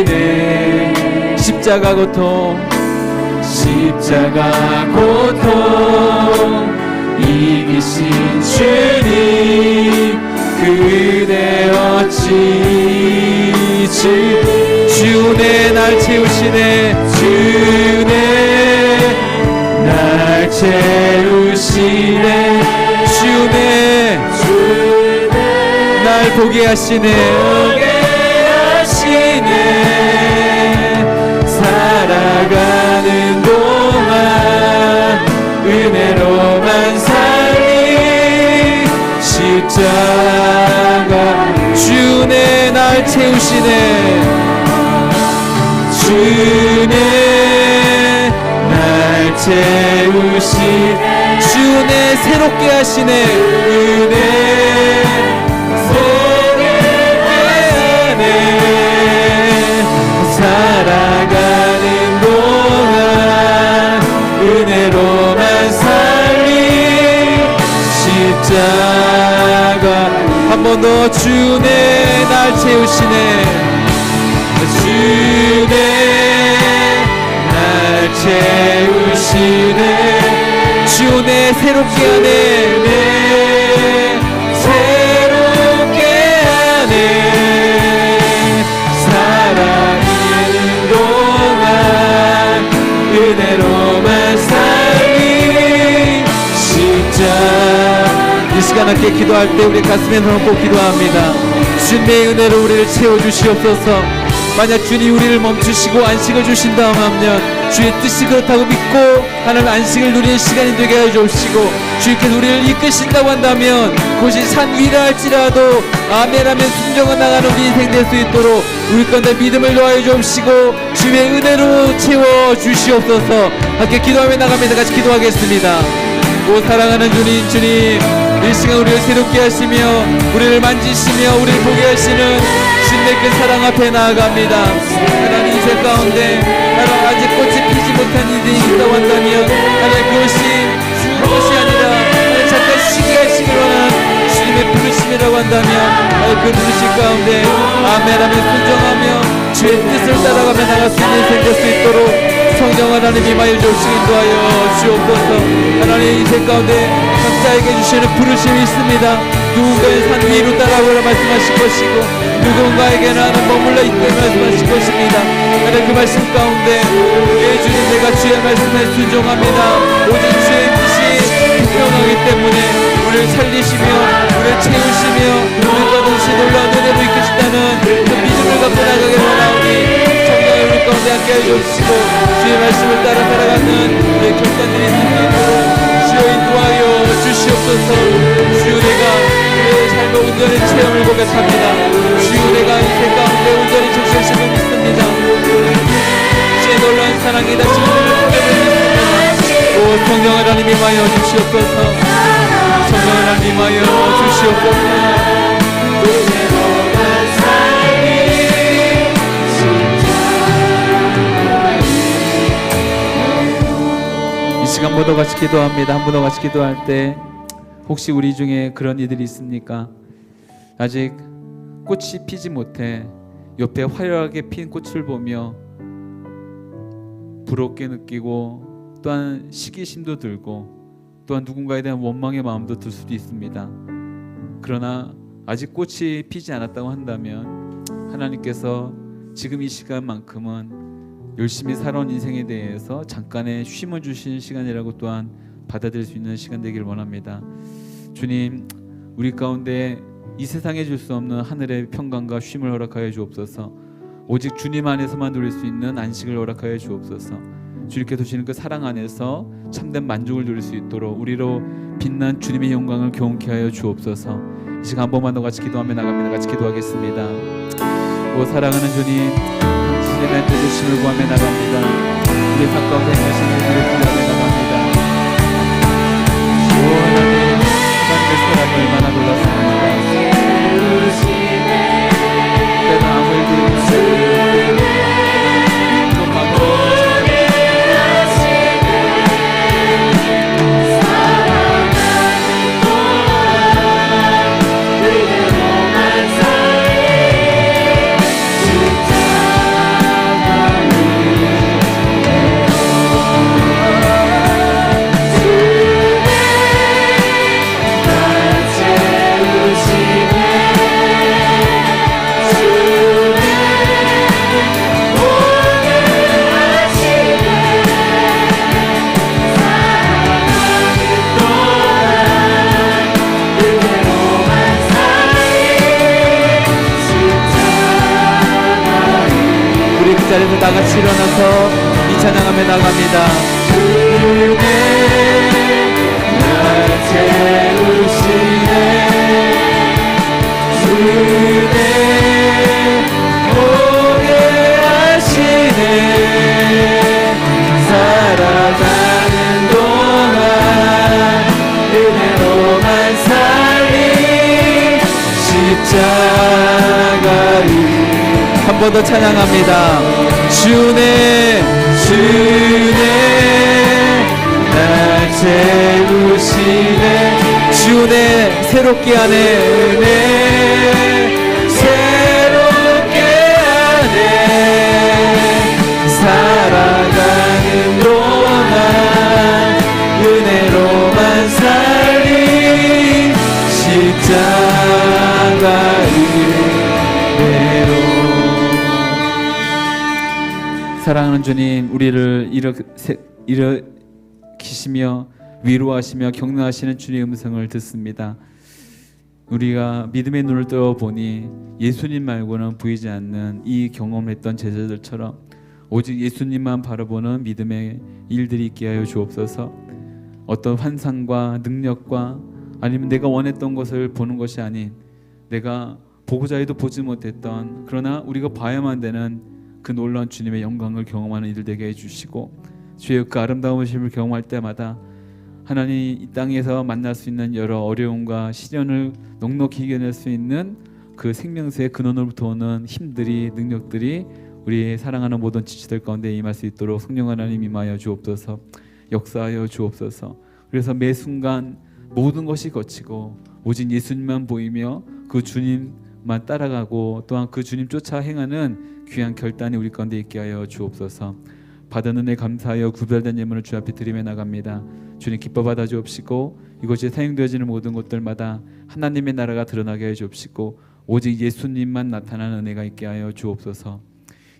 그네. 십자가 고통, 십자가 고통 이기신 주님, 그대 어찌 주 은혜 날 채우시네. 주네 날 채우시네. 주 은혜 날 보게 하시네. 보게 하시네. 살아가는 동안 은혜로만 살리. 십자가 주 은혜 날 채우시네. 주네 날 채우시네. 주 은혜 새롭게 하시네. 은혜 새롭게 하네. 살아가는 동안 은혜로만 살리. 십자가 한 번 더 주 은혜 날 채우시네. 주네 날 채우시네. 주 은혜 새롭게 하네. 새롭게 하네. 살아가는 동안 은혜로만 살리. 십자가 이 시간 함께 기도할 때 우리 가슴에 넣고 기도합니다. 주님의 은혜로 우리를 채워주시옵소서. 만약 주님 우리를 멈추시고 안식을 주신다 하면 주의 뜻이 그렇다고 믿고 하나님 안식을 누리는 시간이 되게 하여 주시고, 주님께서 우리를 이끄신다고 한다면 그것이 산 위라 할지라도 아멘하면 순종해 나가는 우리 인생 될 수 있도록 우리 가운데 믿음을 더하여 주시고 주의 은혜로 채워주시옵소서. 함께 기도하며 나가면서 같이 기도하겠습니다. 오 사랑하는 주님, 이 시간 우리를 새롭게 하시며 우리를 만지시며 우리를 보게 하시는 주님의 그 사랑 앞에 나아갑니다. 하나님 인생 가운데 하나님 아직 꽃이 피지 못한 이들이 있다고 한다면 하나님 그것이 죽은 것이 아니라 하나님 잠깐 쉬게 하시길 원하는 주님의 부르심이라고 한다면 하나님 그 부르심 가운데 아멘하며 순종하며 주의 뜻을 따라가며 나갈 수 있는 인생 될 수 있도록 성령 하나님 임하여 주시기 인도하여 주옵소서. 하나님 인생 가운데 각자에게 주시는 부르심이 있습니다. 누군가의 산 위로 따라오라 말씀하실 것이고 누군가에게는 하나님 머물러 있다 말씀하실 것입니다. 하나님 그 말씀 가운데 예 주님 내가 주의 말씀에 순종합니다. 오직 주의 뜻이 분명하기 때문에 우리를 살리시며 우리를 채우시며 우리가 동시에 놀라운 은혜로 이끄신다는 그 믿음을 갖고 나가길 원하오니 성령의 우리 가운데 함께 해주시고 주의 말씀을 따라 살아가는 우리의 결단들이 있을 수 있도록 주여 인도하여 주시옵소서. 주여 내가 우리의 삶의 온전히 체험을 고백합니다. 주여 내가 인생 가운데 온전히 적셔심을 믿습니다. 주의 놀라운 사랑이 다시 우리를 보내버리겠습니다. 오 성령 하나님 임하여 주시옵소서. 성령 하나님 임하여 주시옵소서. 이 시간 모두 같이 기도합니다. 한 번 더 같이 기도할 때 혹시 우리 중에 그런 이들이 있습니까? 아직 꽃이 피지 못해 옆에 화려하게 핀 꽃을 보며 부럽게 느끼고 또한 시기심도 들고 또한 누군가에 대한 원망의 마음도 들 수도 있습니다. 그러나 아직 꽃이 피지 않았다고 한다면 하나님께서 지금 이 시간만큼은 열심히 살아온 인생에 대해서 잠깐의 쉼을 주시는 시간이라고 또한 받아들일 수 있는 시간 되길 원합니다. 주님, 우리 가운데 이 세상에 줄 수 없는 하늘의 평강과 쉼을 허락하여 주옵소서. 오직 주님 안에서만 누릴 수 있는 안식을 허락하여 주옵소서. 주님께 주시는 그 사랑 안에서 참된 만족을 누릴 수 있도록 우리로 빛난 주님의 영광을 경험케 하여 주옵소서. 이 시간 한 번만 더 같이 기도하며 나갑니다. 같이 기도하겠습니다. 오 사랑하는 주님, 당신의 날 주심을 구하며 나갑니다. 우리의 삶 가운데 행하시는 일을 기도하며 나갑니다. 오 하나님, 하나님의 사랑이 얼마나 놀랍습니까? 때나 아무 일도 일어나지 자리에서 다같이 일어나서 이 찬양하며 나갑니다. 주님 날 채우시네 주님 오게 하시네 살아가는 동안 은혜로만 살리 십자가 한 번 더 찬양합니다. 주네 날 채우시네 주네 새롭게 하네 은혜 새롭게 하네 살아가는 동안 은혜로만 살리 십자가 은혜로. 사랑하는 주님, 우리를 일으키시며 위로하시며 격려하시는 주님의 음성을 듣습니다. 우리가 믿음의 눈을 떠보니 예수님 말고는 보이지 않는 이 경험을 했던 제자들처럼 오직 예수님만 바라보는 믿음의 일들이 있게 하여 주옵소서. 어떤 환상과 능력과 아니면 내가 원했던 것을 보는 것이 아닌 내가 보고자 해도 보지 못했던 그러나 우리가 봐야만 되는 그 놀라운 주님의 영광을 경험하는 이들 되게 해주시고 주의 그 아름다우심을 경험할 때마다 하나님 이 땅에서 만날 수 있는 여러 어려움과 시련을 넉넉히 이겨낼 수 있는 그 생명수의 근원으로부터 오는 힘들이 능력들이 우리의 사랑하는 모든 지체들 가운데 임할 수 있도록 성령 하나님 임하여 주옵소서. 역사하여 주옵소서. 그래서 매 순간 모든 것이 거치고 오직 예수님만 보이며 그 주님만 따라가고 또한 그 주님 쫓아 행하는 귀한 결단이 우리 가운데 있게 하여 주옵소서. 받은 은혜 감사하여 구별된 예물을 주 앞에 드리며 나갑니다. 주님 기뻐 받아 주옵시고 이곳에 사용되어지는 모든 것들마다 하나님의 나라가 드러나게 하여 주옵시고 오직 예수님만 나타나는 은혜가 있게 하여 주옵소서.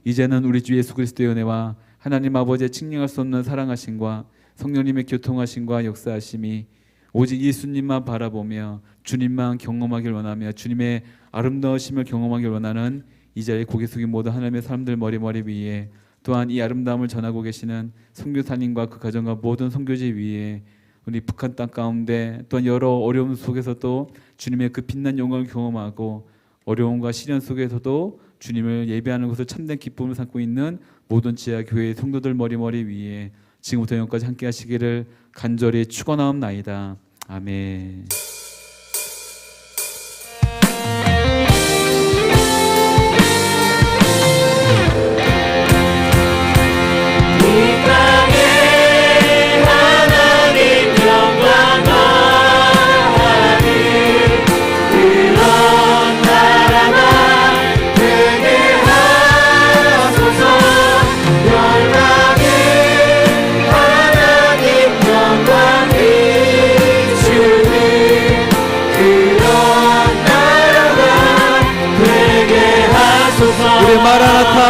이제는 우리 주 예수 그리스도의 은혜와 하나님 아버지의 측량할 수 없는 사랑하심과 성령님의 교통하심과 역사하심이 오직 예수님만 바라보며 주님만 경험하길 원하며 주님의 아름다우심을 경험하길 원하는 이 자리에 고개 숙인 모든 하나님의 사람들 머리 위에 또한 이 아름다움을 전하고 계시는 선교사님과 그 가정과 모든 선교지 위에 우리 북한 땅 가운데 또한 여러 어려움 속에서도 주님의 그 빛난 영광을 경험하고 어려움과 시련 속에서도 주님을 예배하는 것을 참된 기쁨을 삼고 있는 모든 지하 교회의 성도들 머리 위에 지금부터 영까지 함께 하시기를 간절히 축원하옵나이다. 아멘.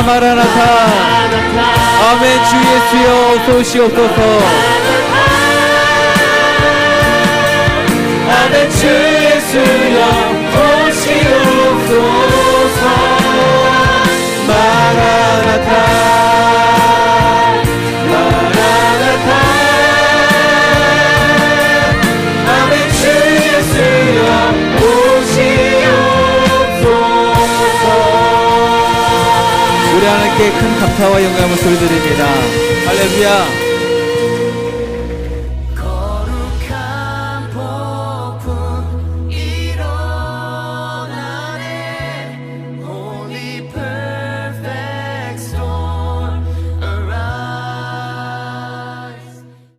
마라나타 아멘. 주 예수여 어서 오시옵소서. 아멘. 주 예수여 오시옵소서. 마라나타 마라나타 아멘 주 예수여 오시옵소서. 우리 하나님께 큰 감사와 영광을 소리드립니다. 할렐루야.